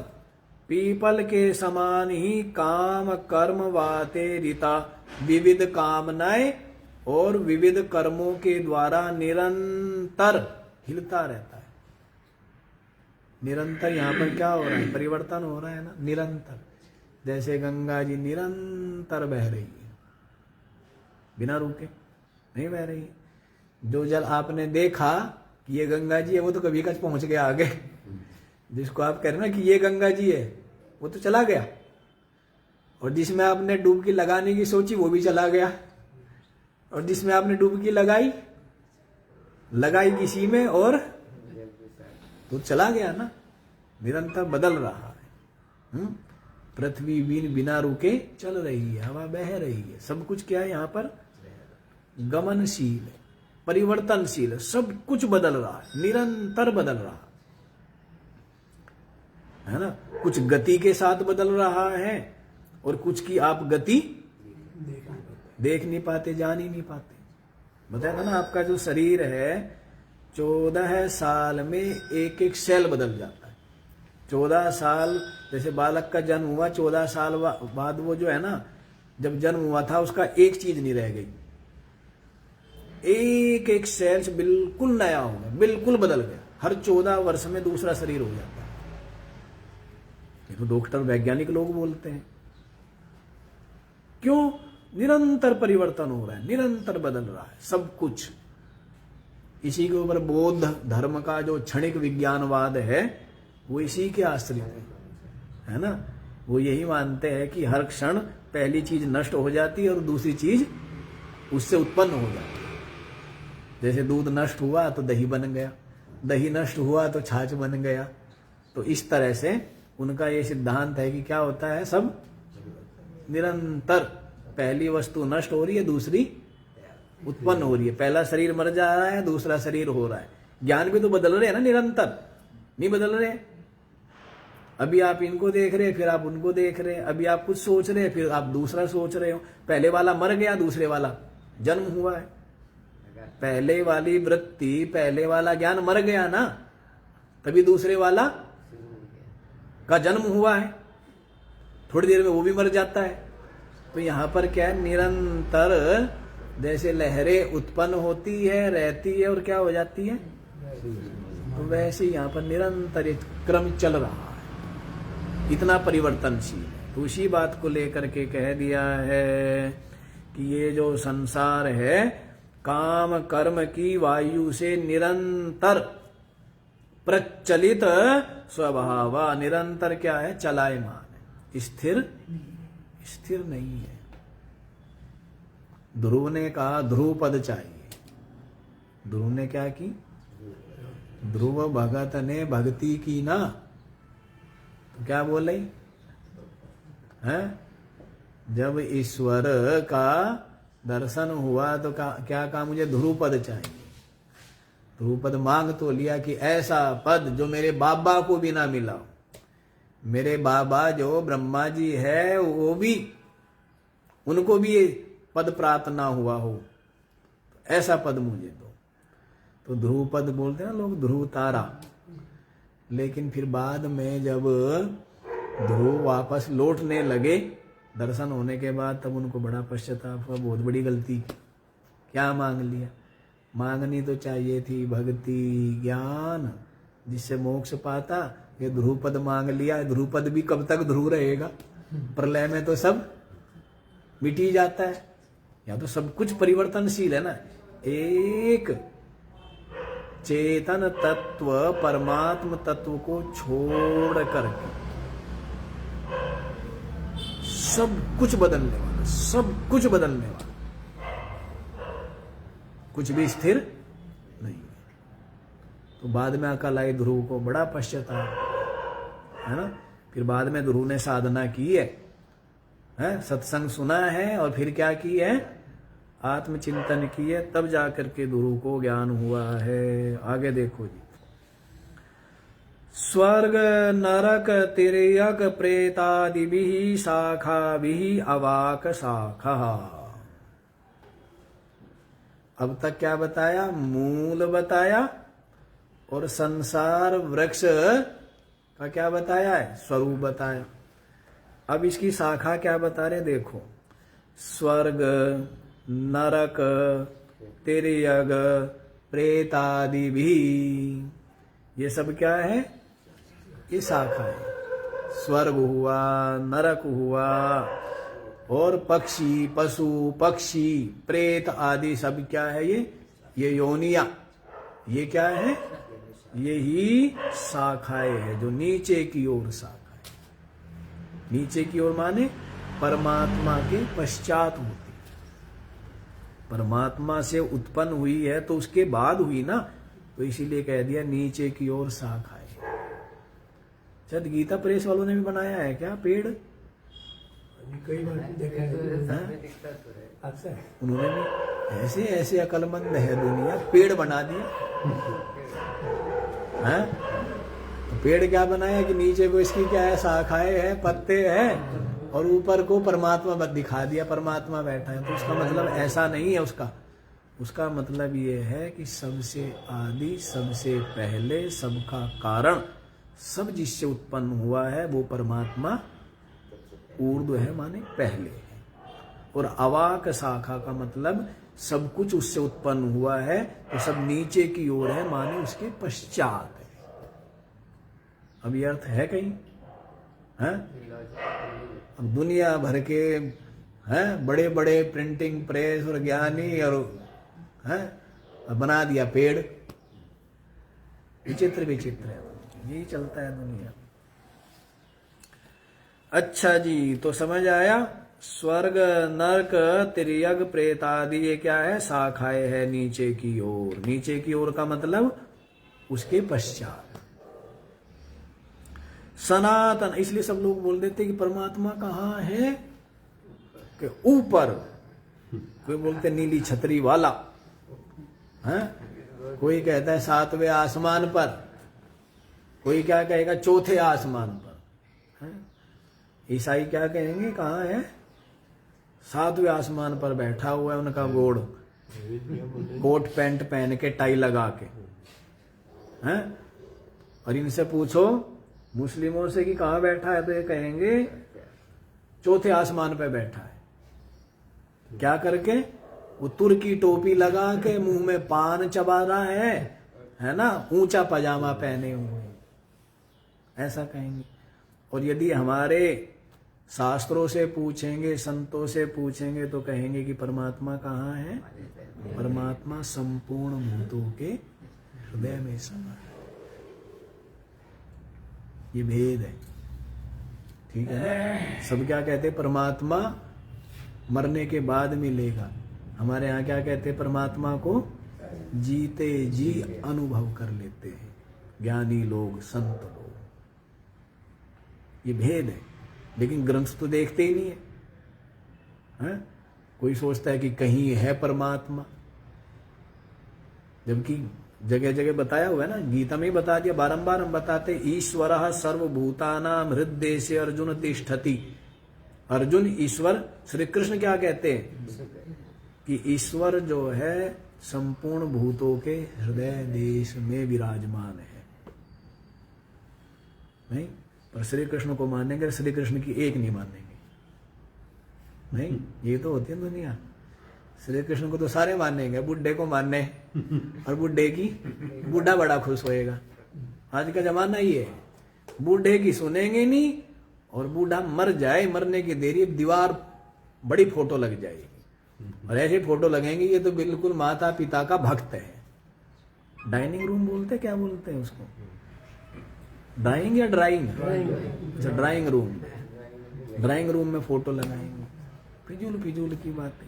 S1: पीपल के समान ही काम कर्म वातेरिता विविध कामनाएं और विविध कर्मों के द्वारा निरंतर हिलता रहता है। निरंतर यहाँ पर क्या हो रहा है, परिवर्तन हो रहा है ना, निरंतर। जैसे गंगा जी निरंतर बह रही है, बिना रुके नहीं बह रही है। जो जल आपने देखा कि ये गंगा जी है, वो तो कभी कच पहुंच गया आगे। जिसको आप कह रहे ना कि ये गंगा जी है, वो तो चला गया। और जिसमें आपने डुबकी लगाने की सोची वो भी चला गया। और जिसमें आपने डुबकी लगाई किसी में और तो चला गया ना। निरंतर बदल रहा है। पृथ्वी बिना रुके चल रही है, हवा बह रही है, सब कुछ क्या है यहाँ पर गमनशील है, परिवर्तनशील है, सब कुछ बदल रहा है, निरंतर बदल रहा है ना। कुछ गति के साथ बदल रहा है और कुछ की आप गति देख नहीं पाते, जान ही नहीं पाते। बताया था ना, आपका जो शरीर है 14 साल में एक एक सेल बदल जाता है। 14 साल, जैसे बालक का जन्म हुआ 14 साल बाद वो जो है ना, जब जन्म हुआ था उसका एक चीज नहीं रह गई, एक एक सेल्स बिल्कुल नया हो गया, बिल्कुल बदल गया। हर 14 वर्ष में दूसरा शरीर हो जाता है। ये तो डॉक्टर वैज्ञानिक लोग बोलते हैं। क्यों? निरंतर परिवर्तन हो रहा है, निरंतर बदल रहा है सब कुछ। इसी के ऊपर बौद्ध धर्म का जो क्षणिक विज्ञानवाद है वो इसी के आश्रित है ना। वो यही मानते हैं कि हर क्षण पहली चीज नष्ट हो जाती है और दूसरी चीज उससे उत्पन्न हो जाती है। जैसे दूध नष्ट हुआ तो दही बन गया, दही नष्ट हुआ तो छाछ बन गया। तो इस तरह से उनका ये सिद्धांत है कि क्या होता है, सब निरंतर, पहली वस्तु नष्ट हो रही है, दूसरी उत्पन्न हो रही है। पहला शरीर मर जा रहा है, दूसरा शरीर हो रहा है। ज्ञान भी तो बदल रहे हैं ना, निरंतर नहीं बदल रहे। अभी आप इनको देख रहे हैं, फिर आप उनको देख रहे हैं। अभी आप कुछ सोच रहे हैं, फिर आप दूसरा सोच रहे हो। पहले वाला मर गया, दूसरे वाला जन्म हुआ है। पहले वाली वृत्ति, पहले वाला ज्ञान मर गया ना, तभी दूसरे वाला का जन्म हुआ है। थोड़ी देर में वो भी मर जाता है। तो यहां पर क्या है, निरंतर जैसे लहरें उत्पन्न होती है, रहती है और क्या हो जाती है, तो वैसे यहां पर निरंतर एक क्रम चल रहा है, इतना परिवर्तनशील है। तो उसी बात को लेकर के कह दिया है कि ये जो संसार है काम कर्म की वायु से निरंतर प्रचलित स्वभाव, निरंतर क्या है, चलायमान है, स्थिर नहीं है। ध्रुव ने कहा ध्रुव पद चाहिए। ध्रुव ने क्या की, ध्रुव भगत ने भक्ति की ना, तो क्या बोले हैं, जब ईश्वर का दर्शन हुआ तो क्या कहा, मुझे ध्रुव पद चाहिए। ध्रुव पद मांग तो लिया कि ऐसा पद जो मेरे बाबा को भी ना मिला हो। मेरे बाबा जो ब्रह्मा जी है वो भी, उनको भी ये पद प्राप्त ना हुआ हो, तो ऐसा पद मुझे दो। तो ध्रुव पद बोलते हैं ना लोग, ध्रुव तारा। लेकिन फिर बाद में जब ध्रुव वापस लौटने लगे दर्शन होने के बाद, तब उनको बड़ा पश्चाताप हुआ, बहुत बड़ी गलती, क्या मांग लिया। मांगनी तो चाहिए थी भक्ति ज्ञान जिससे मोक्ष पाता। ये ध्रुवपद मांग लिया, ध्रुवपद भी कब तक ध्रुव रहेगा? प्रलय में तो सब मिट ही जाता है। या तो सब कुछ परिवर्तनशील है ना। एक चेतन तत्व परमात्म तत्व को छोड़ करके सब कुछ बदलने वाला, सब कुछ बदलने वाला, कुछ भी स्थिर नहीं है। तो बाद में अकल आई ध्रुव को, बड़ा पश्चाताप है ना। फिर बाद में ध्रुव ने साधना की है, सत्संग सुना है और फिर क्या की है? आत्मचिंतन की है, तब जाकर के ध्रुव को ज्ञान हुआ है। आगे देखो जी, स्वर्ग नरक तिर्यक प्रेतादिभिः शाखाभिः अवाक शाखा। अब तक क्या बताया? मूल बताया और संसार वृक्ष का क्या बताया है? स्वरूप बताया। अब इसकी शाखा क्या बता रहे? देखो, स्वर्ग नरक तिर्यक प्रेतादि भी, ये सब क्या है? ये शाखा है। स्वर्ग हुआ, नरक हुआ और पक्षी पशु पक्षी प्रेत आदि सब क्या है? ये योनिया, ये क्या है? यही शाखाएं है जो नीचे की ओर शाखा है। नीचे की ओर माने परमात्मा के पश्चात होती, परमात्मा से उत्पन्न हुई है तो उसके बाद हुई ना, तो इसीलिए कह दिया नीचे की ओर शाखाएं। शायद गीता प्रेस वालों ने भी बनाया है क्या पेड़?
S2: कई बार देखा है। अच्छा,
S1: उन्होंने भी ऐसे ऐसे अकलमंद है दुनिया, पेड़ बना दिया है। तो पेड़ क्या बनाया कि नीचे को इसकी क्या है? शाखाएं हैं, पत्ते हैं और ऊपर को परमात्मा दिखा दिया, परमात्मा बैठा है। तो उसका मतलब ऐसा नहीं है। उसका मतलब ये है कि सबसे आदि, सबसे पहले, सबका कारण, सब जिससे उत्पन्न हुआ है वो परमात्मा ऊर्ध्व है, माने पहले है। और अवाक शाखा का मतलब सब कुछ उससे उत्पन्न हुआ है तो सब नीचे की ओर है, माने उसके पश्चात है। अब ये अर्थ है कहीं? है? अब दुनिया भर के हैं बड़े बड़े प्रिंटिंग प्रेस और ज्ञानी और बना दिया पेड़। विचित्र विचित्र है, यही चलता है दुनिया। अच्छा जी, तो समझ आया? स्वर्ग नरक तिर्यक प्रेतादि ये क्या है? शाखाएं है नीचे की ओर। नीचे की ओर का मतलब उसके पश्चात। सनातन, इसलिए सब लोग बोल देते कि परमात्मा कहाँ है? कि ऊपर। कोई बोलते नीली छतरी वाला है, कोई कहता है 7वें आसमान पर, कोई क्या कहेगा? चौथे आसमान पर है? ईसाई क्या कहेंगे? कहाँ है? 7वें आसमान पर बैठा हुआ है उनका गोड़, कोट पैंट पहन के, टाई लगा के हैं। और इनसे पूछो मुस्लिमों से कि कहाँ बैठा है, तो ये कहेंगे चौथे आसमान पे बैठा है। क्या करके? वो तुर्की टोपी लगा के, मुंह में पान चबा रहा है ना, ऊंचा पजामा पहने हुए, ऐसा कहेंगे। और यदि हमारे शास्त्रों से पूछेंगे, संतों से पूछेंगे, तो कहेंगे कि परमात्मा कहाँ है? परमात्मा संपूर्ण भूतों के हृदय में समा है। ये भेद है, ठीक है ना? सब क्या कहते? परमात्मा मरने के बाद मिलेगा। हमारे यहाँ क्या कहते? परमात्मा को जीते जी अनुभव कर लेते हैं ज्ञानी लोग, संत लोग। ये भेद है, लेकिन ग्रंथ तो देखते ही नहीं है। कोई सोचता है कि कहीं है परमात्मा, जबकि जगह जगह बताया हुआ है ना, गीता में ही बता दिया, बारंबार हम बताते, ईश्वरः सर्वभूतानां हृद्देशे अर्जुन तिष्ठति। अर्जुन ईश्वर, श्री कृष्ण क्या कहते हैं कि ईश्वर जो है संपूर्ण भूतों के हृदय देश में विराजमान है। नहीं, पर श्री कृष्ण को मानेंगे, श्री कृष्ण की एक नहीं मानेंगे। नहीं, ये तो होती है दुनिया। श्री कृष्ण को तो सारे मानेंगे, बुढ़े को मानने और बुढ़े की बूढ़ा बड़ा खुश होएगा। आज का जमाना ही है, बूढ़े की सुनेंगे नहीं और बूढ़ा मर जाए, मरने की देरी दीवार बड़ी फोटो लग जाएगी और ऐसे फोटो लगेंगे ये तो बिल्कुल माता पिता का भक्त है। डाइनिंग रूम बोलते, क्या बोलते हैं उसको, डाइंग या ड्राइंग? अच्छा, ड्राइंग रूम। ड्राइंग रूम में फोटो लगाएंगे, फिजूल फिजूल की बातें।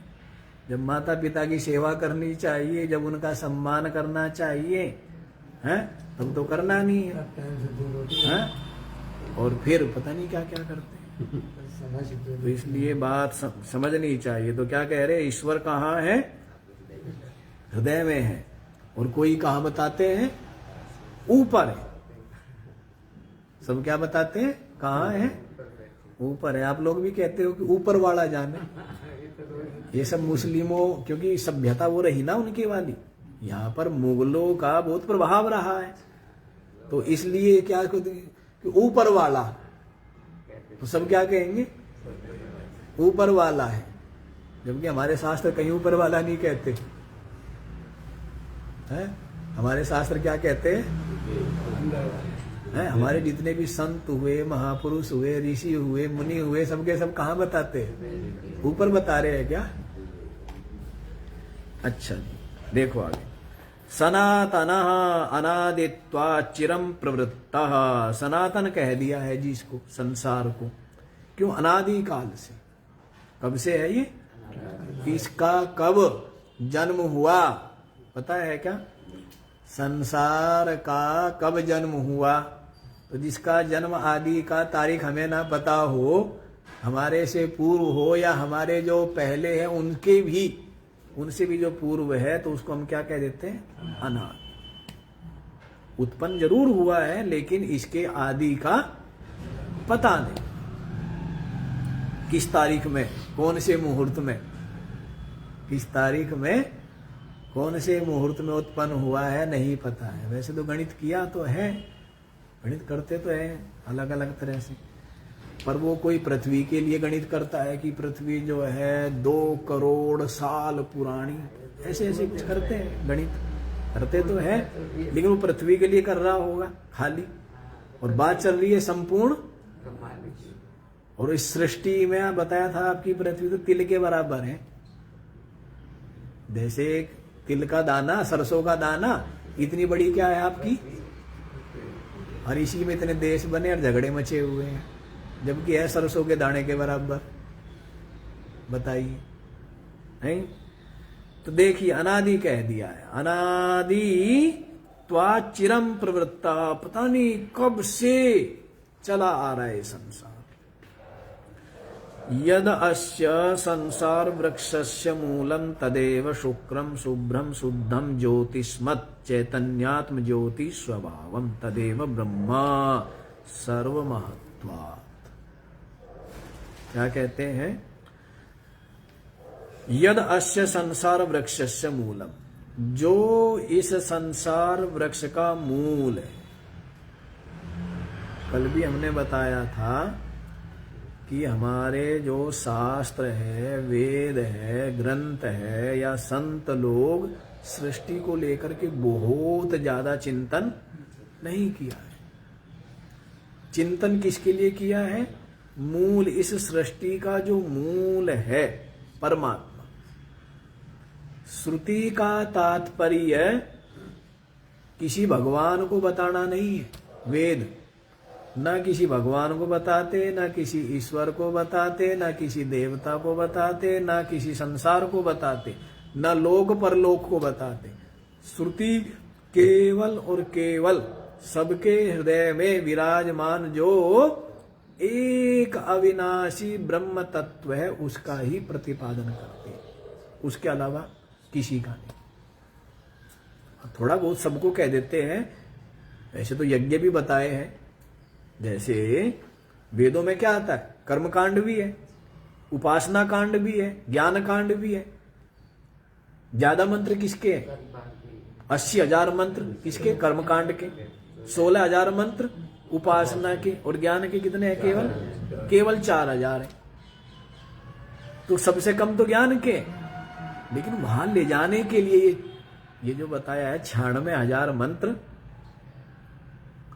S1: जब माता पिता की सेवा करनी चाहिए, जब उनका सम्मान करना चाहिए, हैं, तब तो करना नहीं है, हैं? और फिर पता नहीं क्या क्या करते हैं। तो इसलिए बात समझनी चाहिए। तो क्या कह रहे, ईश्वर कहाँ है? हृदय में है। और कोई कहाँ बताते हैं? ऊपर है। सब क्या बताते हैं? कहाँ है? ऊपर है। आप लोग भी कहते हो कि ऊपर वाला जाने। ये सब मुस्लिमों, क्योंकि सभ्यता वो रही ना उनकी वाली, यहाँ पर मुगलों का बहुत प्रभाव रहा है, तो इसलिए क्या कि ऊपर वाला, तो सब क्या कहेंगे? ऊपर वाला है। जबकि हमारे शास्त्र कहीं ऊपर वाला नहीं कहते हैं। हमारे शास्त्र क्या कहते हैं? हमारे जितने भी संत हुए, महापुरुष हुए, ऋषि हुए, मुनि हुए, सबके सब कहाँ बताते हैं? ऊपर बता रहे हैं क्या? अच्छा जी, देखो आगे। सनातनः अनादित्वा चिरम प्रवृत्तः। सनातन कह दिया है जी इसको, संसार को। क्यों? अनादि काल से। कब से है ये? इसका कब जन्म हुआ पता है क्या? संसार का कब जन्म हुआ? तो जिसका जन्म आदि का तारीख हमें ना पता हो, हमारे से पूर्व हो या हमारे जो पहले हैं उनसे भी जो पूर्व है, तो उसको हम क्या कह देते हैं? अनादि। उत्पन्न जरूर हुआ है, लेकिन इसके आदि का पता नहीं। किस तारीख में, कौन से मुहूर्त में, किस तारीख में, कौन से मुहूर्त में उत्पन्न हुआ है, नहीं पता है। वैसे तो गणित किया तो है, गणित करते तो है अलग अलग तरह से, पर वो कोई पृथ्वी के लिए गणित करता है कि पृथ्वी जो है 2 करोड़ साल पुरानी, ऐसे ऐसे कुछ करते हैं, गणित करते तो है, लेकिन वो पृथ्वी के लिए कर रहा होगा खाली। और बात चल रही है संपूर्ण। और इस सृष्टि में बताया था आपकी पृथ्वी तो तिल के बराबर है। जैसे एक तिल का दाना, सरसों का दाना, इतनी बड़ी क्या है आपकी, और इसी में इतने देश बने और झगड़े मचे हुए हैं, जबकि है सरसों के दाने के बराबर। बताइए, नहीं? तो देखिए, अनादि कह दिया है। अनादि त्वा चिरम प्रवृत्ता, पता नहीं कब से चला आ रहा है संसार। यद अस्य संसार वृक्षस्य मूलम तदेव शुक्रम शुभ्रम शुद्धम ज्योतिष्मत् चैतन्यात्म ज्योति स्वभावम तदेव ब्रह्मा सर्वमहत्वात्। क्या कहते हैं? यद अस्य संसार वृक्षस्य मूलम, जो इस संसार वृक्ष का मूल है। कल भी हमने बताया था कि हमारे जो शास्त्र है, वेद है, ग्रंथ है या संत लोग सृष्टि को लेकर के बहुत ज्यादा चिंतन नहीं किया है। चिंतन किसके लिए किया है? मूल, इस सृष्टि का जो मूल है परमात्मा। श्रुति का तात्पर्य किसी भगवान को बताना नहीं है। वेद ना किसी भगवान को बताते, ना किसी ईश्वर को बताते, ना किसी देवता को बताते, ना किसी संसार को बताते, ना लोक परलोक को बताते। श्रुति केवल और केवल सबके हृदय में विराजमान जो एक अविनाशी ब्रह्म तत्व है, उसका ही प्रतिपादन करते हैं, उसके अलावा किसी का नहीं। थोड़ा बहुत सबको कह देते हैं। वैसे तो यज्ञ भी बताए हैं, जैसे वेदों में क्या आता है? कर्मकांड भी है, उपासना कांड भी है, ज्ञान कांड भी है। ज्यादा मंत्र किसके हैं? 80,000 मंत्र किसके? कर्मकांड के। 16,000 मंत्र उपासना के, और ज्ञान के कितने हैं? केवल 4,000 है। तो सबसे कम तो ज्ञान के, लेकिन वहां ले जाने के लिए ये जो बताया है 96,000 मंत्र,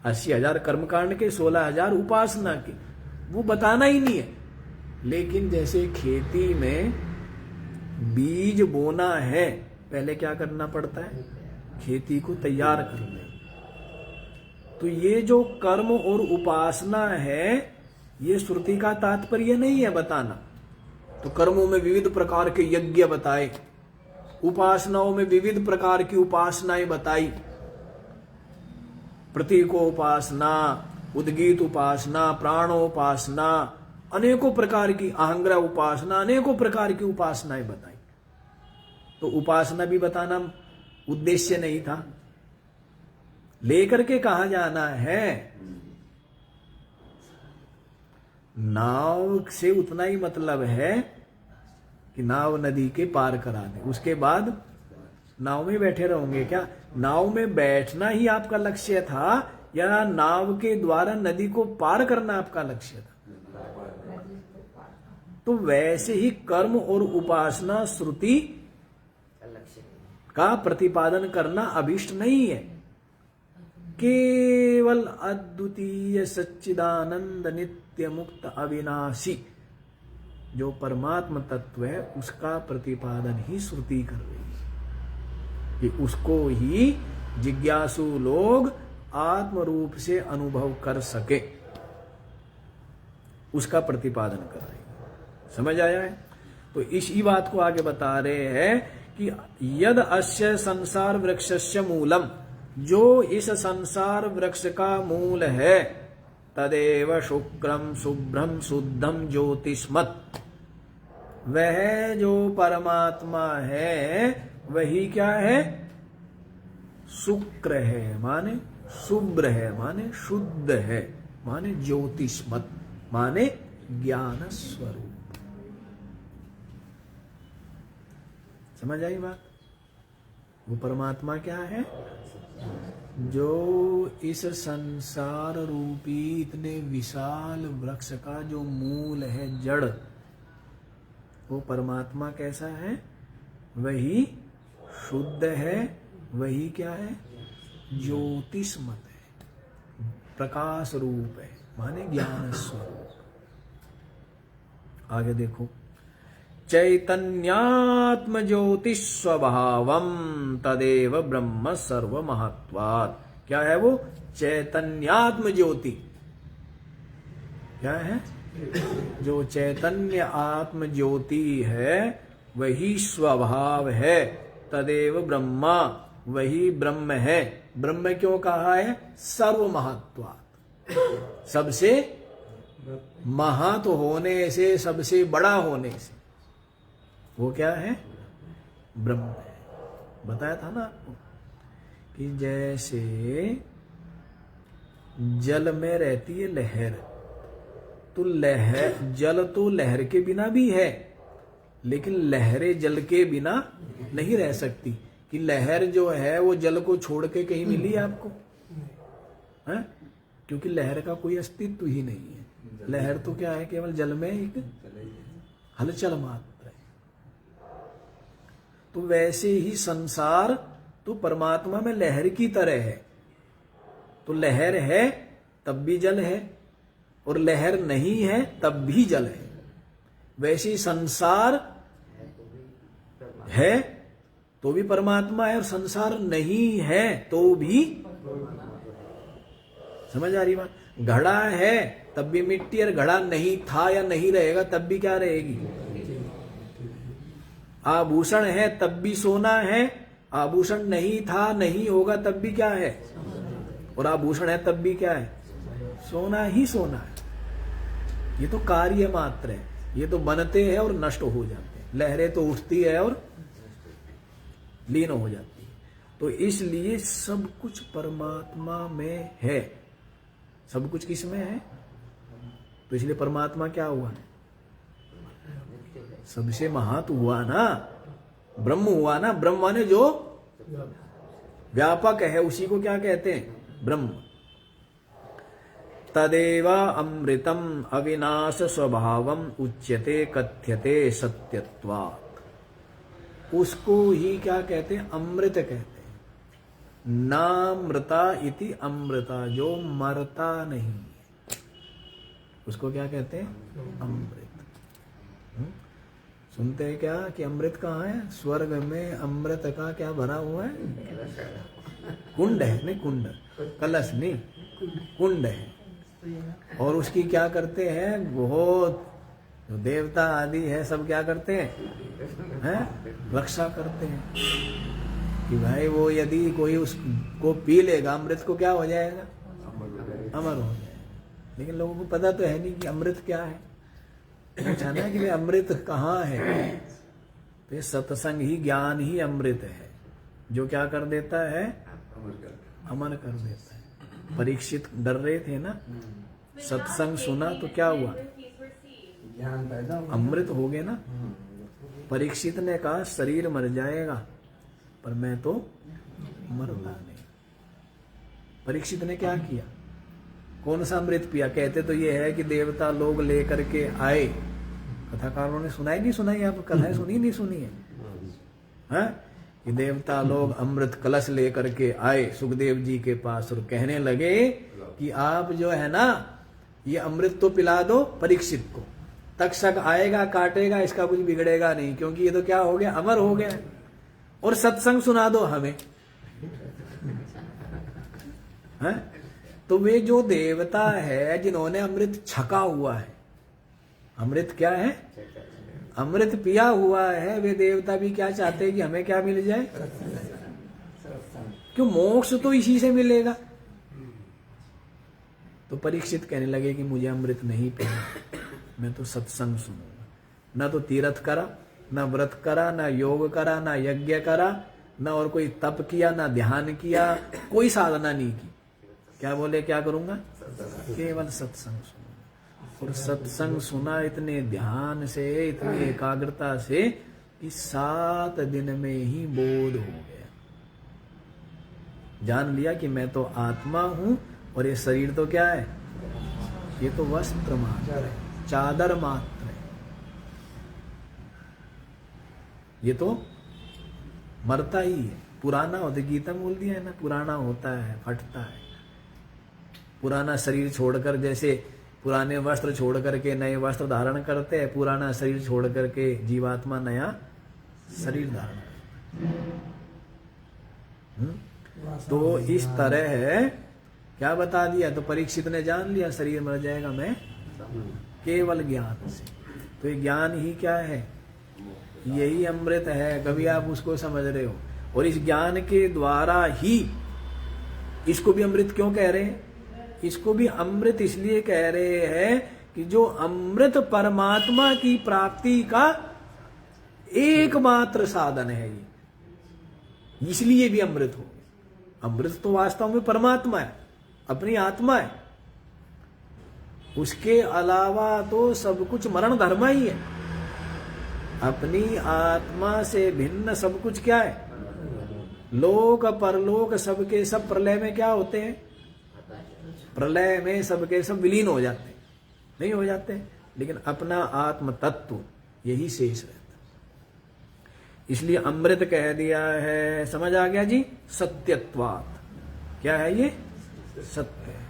S1: 80,000 कर्मकांड के, 16,000 उपासना के, वो बताना ही नहीं है। लेकिन जैसे खेती में बीज बोना है, पहले क्या करना पड़ता है? खेती को तैयार करना। तो ये जो कर्म और उपासना है, ये श्रुति का तात्पर्य नहीं है बताना। तो कर्मों में विविध प्रकार के यज्ञ बताए, उपासनाओं में विविध प्रकार की उपासनाएं बताई, प्रतीकोपासना, उद्गीत उपासना, प्राणोपासना, अनेकों प्रकार की अहंग्रह उपासना, अनेकों प्रकार की उपासनाएं बताई। तो उपासना भी बताना उद्देश्य नहीं था, लेकर के कहा जाना है। नाव से उतना ही मतलब है कि नाव नदी के पार करा दे, उसके बाद नाव में बैठे रहोगे क्या? नाव में बैठना ही आपका लक्ष्य था या नाव के द्वारा नदी को पार करना आपका लक्ष्य था? तो वैसे ही कर्म और उपासना श्रुति का प्रतिपादन करना अभिष्ट नहीं है। केवल अद्वितीय सच्चिदानंद नित्य मुक्त अविनाशी जो परमात्म तत्व है, उसका प्रतिपादन ही श्रुति कर रही है कि उसको ही जिज्ञासु लोग आत्म रूप से अनुभव कर सके, उसका प्रतिपादन कर रही है। समझ आया है? तो इसी बात को आगे बता रहे हैं कि यद अस्य संसार वृक्षस्य मूलम, जो इस संसार वृक्ष का मूल है, तदेव शुक्रम शुभ्रम शुद्धम ज्योतिष्मत, वह जो परमात्मा है वही क्या है? शुक्र है, माने शुभ्र है, माने शुद्ध है, माने ज्योतिष्मत, माने ज्ञान स्वरूप। समझ आई बात? वो परमात्मा क्या है? जो इस संसार रूपी इतने विशाल वृक्ष का जो मूल है, जड़, वो परमात्मा कैसा है? वही शुद्ध है, वही क्या है? ज्योतिष्मत है, प्रकाश रूप है, माने ज्ञान स्वरूप। आगे देखो, चैतन्यात्म ज्योति स्वभावम तदेव ब्रह्म सर्व महत्वात्। क्या है वो? चैतन्यात्म ज्योति। क्या है? जो चैतन्य आत्म ज्योति है वही स्वभाव है, तदेव ब्रह्मा, वही ब्रह्म है। ब्रह्म क्यों कहा है? सर्व महत्वात्, सबसे महत्व होने से, सबसे बड़ा होने से। वो क्या है? ब्रह्म है। बताया था ना आपको कि जैसे जल में रहती है लहर, तो लहर, जल तो लहर के बिना भी है, लेकिन लहरें जल के बिना नहीं रह सकती। कि लहर जो है वो जल को छोड़ के कहीं मिली आपको? है? क्योंकि लहर का कोई अस्तित्व ही नहीं है। लहर तो क्या है? केवल जल में एक हलचल मात्र है। तो वैसे ही संसार तो परमात्मा में लहर की तरह है। तो लहर है तब भी जल है, और लहर नहीं है तब भी जल है। वैसे ही संसार है तो भी परमात्मा है, और संसार नहीं है तो भी। समझ आ रही बात? घड़ा है तब भी मिट्टी, और घड़ा नहीं था या नहीं रहेगा तब भी क्या रहेगी? आभूषण है तब भी सोना है, आभूषण नहीं था नहीं होगा तब भी क्या है? और आभूषण है तब भी क्या है? सोना ही सोना है। ये तो कार्य मात्र है, ये तो बनते हैं और नष्ट हो जाते हैं। लहरें तो उठती है और लीन हो जाती है। तो इसलिए सब कुछ परमात्मा में है। सब कुछ किस में है? तो इसलिए परमात्मा क्या हुआ? सबसे महत्व हुआ ना, ब्रह्म हुआ ना। ब्रह्म माने जो व्यापक है, उसी को क्या कहते हैं? ब्रह्म। तदेवा अमृतम अविनाश स्वभावम उच्यते कथ्यते सत्यत्वात्। उसको ही क्या कहते हैं? अमृत कहते हैं। नामृता इति अमृता, जो मरता नहीं, उसको क्या कहते हैं? अमृत। सुनते हैं क्या कि अमृत कहाँ है? स्वर्ग में अमृत का क्या भरा हुआ है? कुंड है, नहीं कुंड, कलश नहीं, कुंड है। और उसकी क्या करते हैं? बहुत जो देवता आदि है सब क्या करते हैं? रक्षा करते हैं कि भाई वो यदि कोई उसको पी लेगा अमृत को, क्या हो जाएगा? अमर हो जाएगा। लेकिन लोगों को पता तो है नहीं कि अमृत क्या है। पूछा ना कि अमृत कहाँ है? तो सत्संग ही, ज्ञान ही अमृत है, जो क्या कर देता है? अमर कर देता है। परीक्षित डर रहे थे ना, सत्संग सुना तो क्या हुआ?
S2: ज्ञान पैदा हुआ,
S1: अमृत हो गए ना। परीक्षित ने कहा शरीर मर जाएगा पर मैं तो मरता नहीं। परीक्षित ने क्या किया? कौन सा अमृत पिया? कहते तो ये है कि देवता लोग लेकर के आए। कथाकारों ने सुनाई नहीं सुनाई? आप कथाएं सुनी नहीं सुनी है? हाँ? कि देवता लोग अमृत कलश लेकर के आए सुखदेव जी के पास और कहने लगे कि आप जो है ना, ये अमृत तो पिला दो परीक्षित को, तक्षक आएगा काटेगा, इसका कुछ बिगड़ेगा नहीं, क्योंकि ये तो क्या हो गया? अमर हो गया। और सत्संग सुना दो हमें। है? तो वे जो देवता है जिन्होंने अमृत छका हुआ है, अमृत क्या है? अमृत पिया हुआ है, वे देवता भी क्या चाहते हैं कि हमें क्या मिल जाए? क्यों? मोक्ष तो इसी से मिलेगा। तो परीक्षित कहने लगे कि मुझे अमृत नहीं पीना, मैं तो सत्संग सुनूंगा। ना तो तीर्थ करा, ना व्रत करा, ना योग करा, ना यज्ञ करा, ना और कोई तप किया, ना ध्यान किया, कोई साधना नहीं की। क्या बोले? क्या करूंगा? केवल सत्संग सुनूंगा। और सत्संग सुना इतने ध्यान से, इतनी एकाग्रता से कि 7 दिन में ही बोध हो गया। जान लिया कि मैं तो आत्मा हूं और ये शरीर तो क्या है? ये तो वस्त्र मात्र है, चादर मात्र है। ये तो मरता ही है, पुराना होता। गीता बोल दिया है ना, पुराना होता है, फटता है। पुराना शरीर छोड़कर, जैसे पुराने वस्त्र छोड़ करके नए वस्त्र धारण करते हैं, पुराना शरीर छोड़ करके जीवात्मा नया शरीर धारण करते। तो इस तरह है, क्या बता दिया? तो परीक्षित ने जान लिया शरीर मर जाएगा, मैं केवल ज्ञान से। तो ये ज्ञान ही क्या है? यही अमृत है। कभी आप उसको समझ रहे हो? और इस ज्ञान के द्वारा ही इसको भी अमृत क्यों कह रहे हैं? इसको भी अमृत इसलिए कह रहे हैं कि जो अमृत परमात्मा की प्राप्ति का एकमात्र साधन है, ये इसलिए भी अमृत हो। अमृत तो वास्तव में परमात्मा है, अपनी आत्मा है। उसके अलावा तो सब कुछ मरण धर्म ही है। अपनी आत्मा से भिन्न सब कुछ क्या है? लोक परलोक सबके सब प्रलय में क्या होते हैं? प्रलय में सबके सब विलीन हो जाते हैं, नहीं हो जाते? लेकिन अपना आत्म तत्व यही शेष रहता। इसलिए अमृत कह दिया है। समझ आ गया जी? सत्यत्वात्। क्या है ये? सत्य है।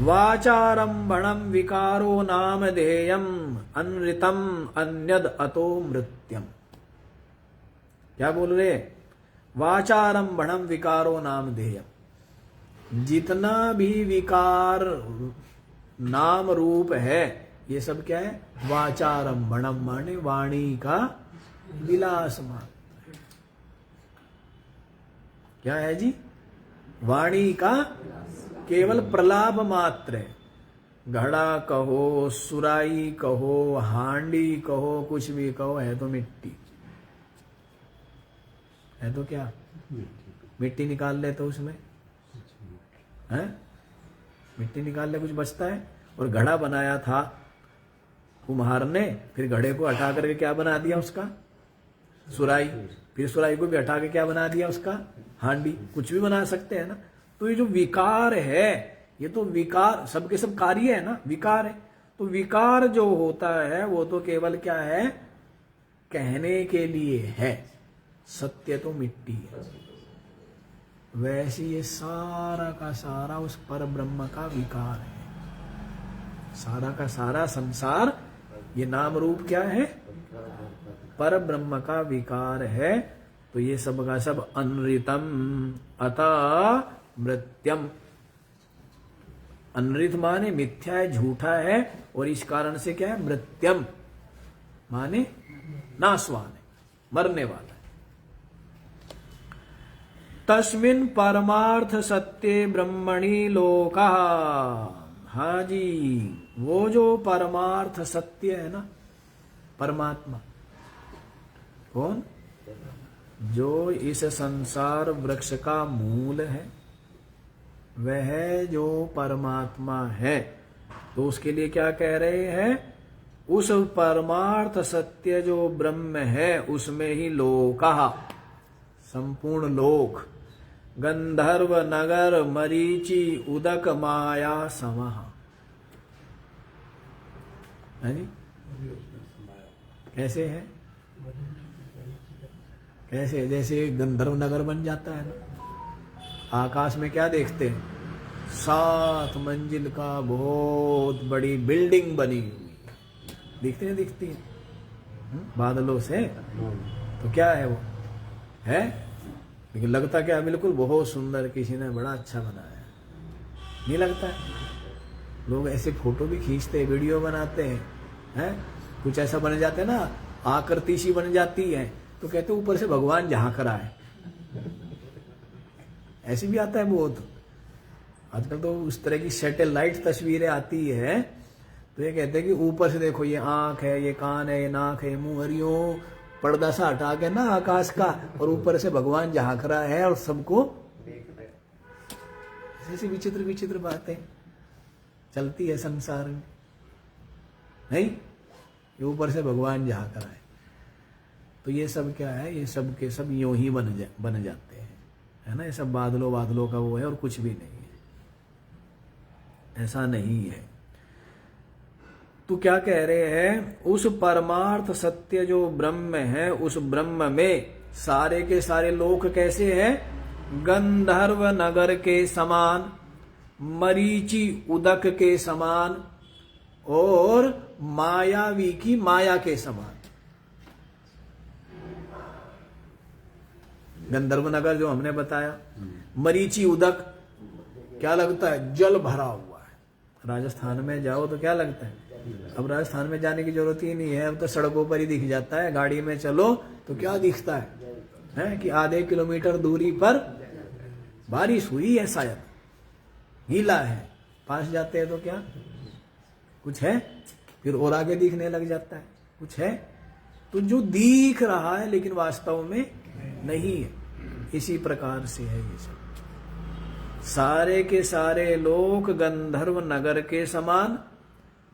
S1: वाचारंभणम विकारो नामधेयम अनृतम अन्यद अतो मृत्यम। क्या बोल रहे? वाचारंभणम विकारो नामधेयम। जितना भी विकार नाम रूप है, ये सब क्या है? वाचारंभणम माने वाणी का विलास मात्र। क्या है जी? वाणी का केवल प्रलाप मात्र है। घड़ा कहो, सुराई कहो, हांडी कहो, कुछ भी कहो, है तो मिट्टी। है तो क्या? मिट्टी निकाल ले तो उसमें है? मिट्टी निकाल ले कुछ बचता है? और घड़ा बनाया था कुम्हार ने, फिर घड़े को हटा करके क्या बना दिया उसका? सुराई। फिर सुराई को भी हटा के क्या बना दिया उसका? हांडी। कुछ भी बना सकते हैं ना। तो ये जो विकार है, ये तो विकार सबके सब कार्य है ना, विकार है। तो विकार जो होता है वो तो केवल क्या है? कहने के लिए है, सत्य तो मिट्टी है। वैसे ये सारा का सारा उस पर ब्रह्म का विकार है। सारा का सारा संसार ये नाम रूप क्या है? पर ब्रह्म का विकार है। तो ये सब का सब अनृतम अतः मृत्यम। अनृत माने मिथ्या है, झूठा है, और इस कारण से क्या है? मृत्यम माने नाशवान है, मरने वाला है। तस्मिन् परमार्थ सत्ये ब्रह्मणि लोकः। हाँ जी, वो जो परमार्थ सत्य है ना, परमात्मा कौन? जो इस संसार वृक्ष का मूल है, वह जो परमात्मा है। तो उसके लिए क्या कह रहे हैं? उस परमार्थ सत्य जो ब्रह्म है उसमें ही लोकः, संपूर्ण लोक, गंधर्व नगर मरीचि उदक माया समः। है जी? कैसे है? कैसे? जैसे गंधर्व नगर बन जाता है ना, आकाश में क्या देखते हैं? 7 मंजिल का बहुत बड़ी बिल्डिंग बनी हुई दिखती है, दिखती है बादलों से। तो क्या है वो? है, लेकिन लगता क्या है? बिल्कुल बहुत सुंदर, किसी ने बड़ा अच्छा बनाया, नहीं लगता है? लोग ऐसे फोटो भी खींचते हैं, वीडियो बनाते हैं, कुछ ऐसा बन जाते हैं ना, आकृति सी बन जाती है, तो कहते हैं ऊपर से भगवान झांक रहा है। ऐसे भी आता है बहुत। आजकल तो उस तरह की सैटेलाइट तस्वीरें आती है, तो ये कहते हैं कि ऊपर से देखो, ये आंख है, ये कान है, ये नाक है, ये मुंह, हरियो पर्दा सा हटा के ना आकाश का, और ऊपर से भगवान झांक रहा है और सबको। ऐसी विचित्र विचित्र बातें चलती है संसार में, नहीं? ये ऊपर से भगवान झांक रहा है। तो ये सब क्या है? ये सब के सब यूं ही बन जाते हैं, है ना? ये सब बादलों बादलों का वो है, और कुछ भी नहीं है, ऐसा नहीं है। तो क्या कह रहे हैं? उस परमार्थ सत्य जो ब्रह्म है, उस ब्रह्म में सारे के सारे लोक कैसे हैं? गंधर्व नगर के समान, मरीचि उदक के समान, और मायावी की माया के समान। गंधर्व नगर जो हमने बताया, मरीचि उदक क्या लगता है? जल भरा हुआ है। राजस्थान में जाओ तो क्या लगता है? अब राजस्थान में जाने की जरूरत ही नहीं है, अब तो सड़कों पर ही दिख जाता है। गाड़ी में चलो तो क्या दिखता है कि आधे किलोमीटर दूरी पर बारिश हुई है, शायद गीला है। पास जाते हैं तो क्या कुछ है? फिर और आगे दिखने लग जाता है कुछ है। तो जो दिख रहा है लेकिन वास्तव में नहीं है, इसी प्रकार से है ये सब। सारे के सारे लोक गंधर्व नगर के समान,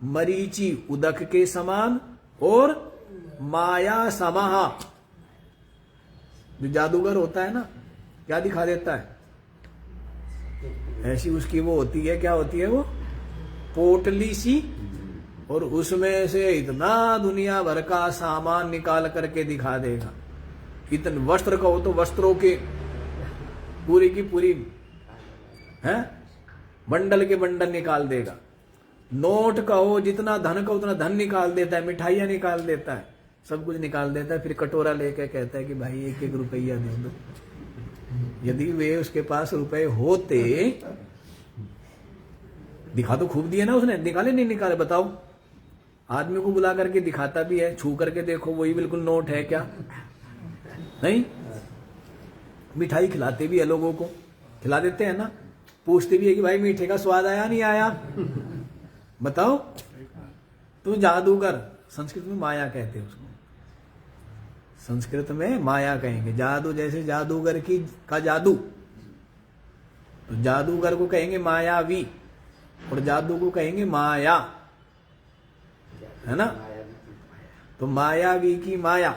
S1: मरीचि उदक के समान, और माया समहा। जो जादूगर होता है ना, क्या दिखा देता है? ऐसी उसकी वो होती है, क्या होती है वो? पोटली सी, और उसमें से इतना दुनिया भर का सामान निकाल करके दिखा देगा। इतने वस्त्र कहो तो वस्त्रों के पूरी की पूरी है, बंडल के बंडल निकाल देगा। नोट कहो, जितना धन का उतना धन निकाल देता है, मिठाइयां निकाल देता है, सब कुछ निकाल देता है। फिर कटोरा लेके कहता है कि भाई 1-1 रुपया दे दो। यदि वे उसके पास रुपए होते, दिखा तो खूब दिए ना उसने, निकाले नहीं निकाले बताओ? आदमी को बुला करके दिखाता भी है, छू करके देखो वही बिल्कुल नोट है क्या? नहीं। मिठाई खिलाते भी है, लोगों को खिला देते हैं ना, पूछते भी है कि भाई मीठे का स्वाद आया नहीं आया, बताओ। तो जादूगर, संस्कृत में माया कहते हैं उसको, संस्कृत में माया कहेंगे। जादू, जैसे जादूगर का जादू, तो जादूगर को कहेंगे मायावी, और जादू को कहेंगे माया, है ना? तो मायावी की माया,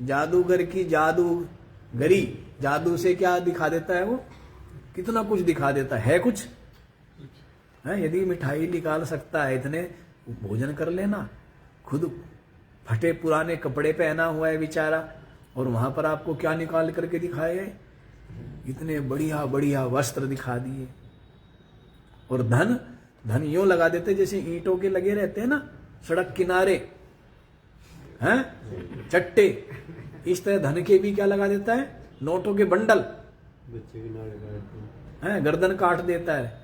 S1: जादूगर की जादूगरी। जादू से क्या दिखा देता है वो? कितना कुछ दिखा देता है कुछ है। यदि मिठाई निकाल सकता है इतने, भोजन कर लेना खुद, फटे पुराने कपड़े पहना हुआ है बेचारा, और वहां पर आपको क्या निकाल करके दिखाए है? इतने बढ़िया बढ़िया वस्त्र दिखा दिए। और धन धन यूं लगा देते जैसे ईंटों के लगे रहते हैं ना सड़क किनारे, हैं चट्टे, इस तरह धन के भी क्या लगा देता है? नोटों के बंडल, हैं गर्दन काट देता है।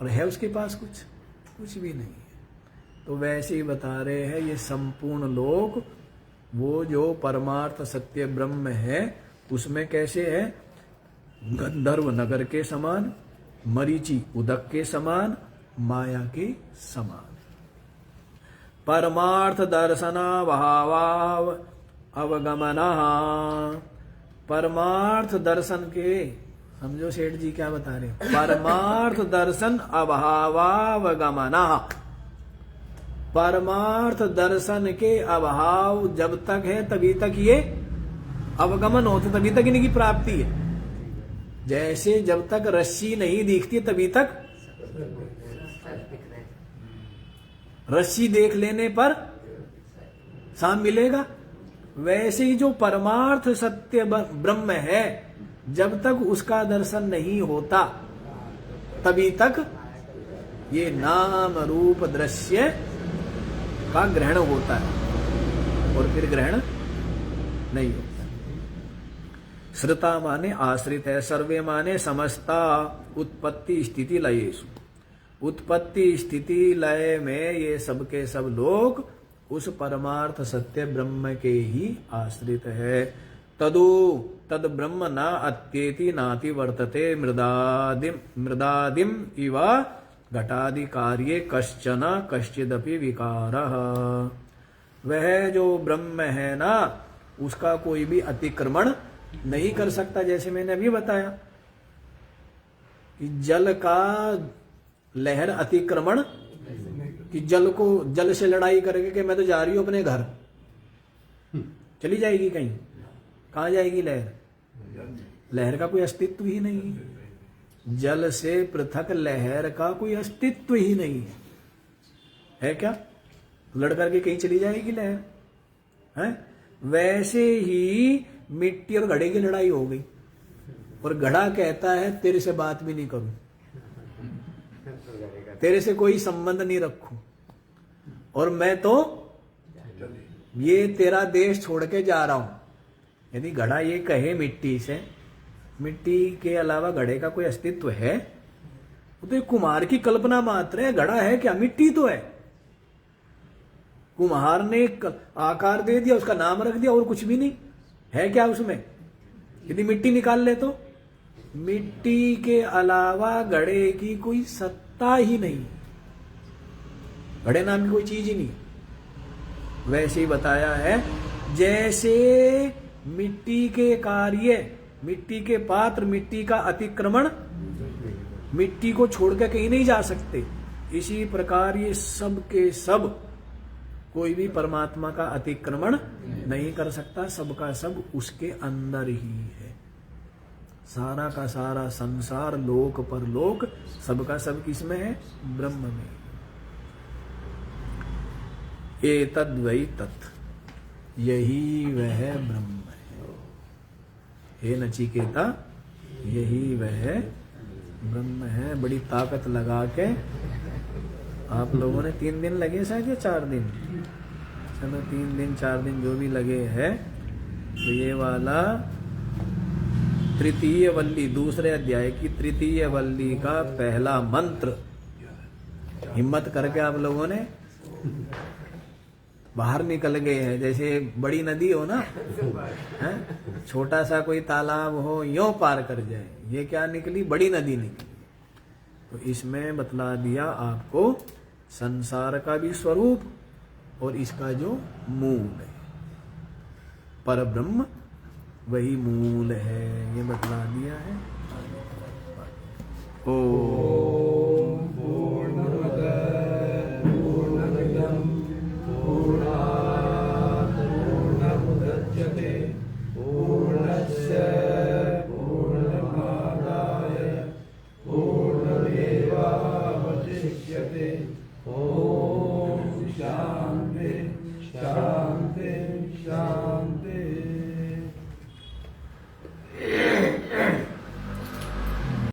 S1: और है उसके पास कुछ भी नहीं है। तो वैसे ही बता रहे हैं ये संपूर्ण लोक, वो जो परमार्थ सत्य ब्रह्म है उसमें कैसे है? गंधर्व नगर के समान, मरीचि उदक के समान, माया के समान। परमार्थ दर्शनाभाव अवगमना, परमार्थ दर्शन के, समझो सेठ जी क्या बता रहे? परमार्थ दर्शन अभावावगमना, परमार्थ दर्शन के अभाव जब तक है तभी तक ये अवगमन होते, तभी तक इनकी प्राप्ति है। जैसे जब तक रस्सी नहीं दिखती तभी तक रस्सी देख लेने पर सांप मिलेगा, वैसे ही जो परमार्थ सत्य ब्रह्म है जब तक उसका दर्शन नहीं होता तभी तक ये नाम रूप दृश्य का ग्रहण होता है, और फिर ग्रहण नहीं होता। श्रुता माने आश्रित है, सर्वे माने समस्ता, उत्पत्ति स्थिति लयेषु, उत्पत्ति स्थिति लय में ये सब के सब लोग उस परमार्थ सत्य ब्रह्म के ही आश्रित है। तद ब्रह्म न अत्येति नाति वर्तते मृदादिम इव घटादि कार्ये कश्चन कश्चिदपि विकारः। वह जो ब्रह्म है ना उसका कोई भी अतिक्रमण नहीं कर सकता। जैसे मैंने अभी बताया कि जल का लहर अतिक्रमण, कि जल से लड़ाई करके कि मैं तो जा रही हूं अपने घर, चली जाएगी कहीं? कहां जाएगी लहर? लहर का कोई अस्तित्व ही नहीं है। जल से पृथक लहर का कोई अस्तित्व ही नहीं है क्या? लड़ करके कहीं चली जाएगी लहर? है वैसे ही मिट्टी और घड़े की लड़ाई हो गई, और घड़ा कहता है तेरे से बात भी नहीं करूं, तेरे से कोई संबंध नहीं रखूं, और मैं तो ये तेरा देश छोड़ के जा रहा हूं। यदि घड़ा ये कहे मिट्टी से, मिट्टी के अलावा घड़े का कोई अस्तित्व है? वो तो एक कुम्हार की कल्पना मात्र है। घड़ा है क्या? मिट्टी तो है। कुम्हार ने आकार दे दिया, उसका नाम रख दिया, और कुछ भी नहीं है। क्या उसमें? यदि मिट्टी निकाल ले तो मिट्टी के अलावा घड़े की कोई सत्ता ही नहीं, घड़े नाम की कोई चीज ही नहीं। वैसे ही बताया है जैसे मिट्टी के कार्य, मिट्टी के पात्र, मिट्टी का अतिक्रमण, मिट्टी को छोड़कर कहीं नहीं जा सकते, इसी प्रकार ये सब के सब कोई भी परमात्मा का अतिक्रमण नहीं कर सकता। सबका सब उसके अंदर ही है। सारा का सारा संसार, लोक परलोक, सबका सब किसमें है? ब्रह्म में। एतद् वै तत्, यही वह ब्रह्म है। हे नचिकेता, यही वह ब्रह्म है। बड़ी ताकत लगा के आप लोगों ने 3 दिन लगे शायद या 4 दिन, चलो 3 दिन 4 दिन जो भी लगे हैं, तो ये वाला तृतीय वल्ली, दूसरे अध्याय की तृतीय वल्ली का पहला मंत्र हिम्मत करके आप लोगों ने बाहर निकल गए हैं। जैसे बड़ी नदी हो ना, है? छोटा सा कोई तालाब हो, यों पार कर जाए। ये क्या निकली? बड़ी नदी निकली। तो इसमें बतला दिया आपको संसार का भी स्वरूप और इसका जो मूल है। पर ब्रह्म वही मूल है, ये बतला दिया है। ओ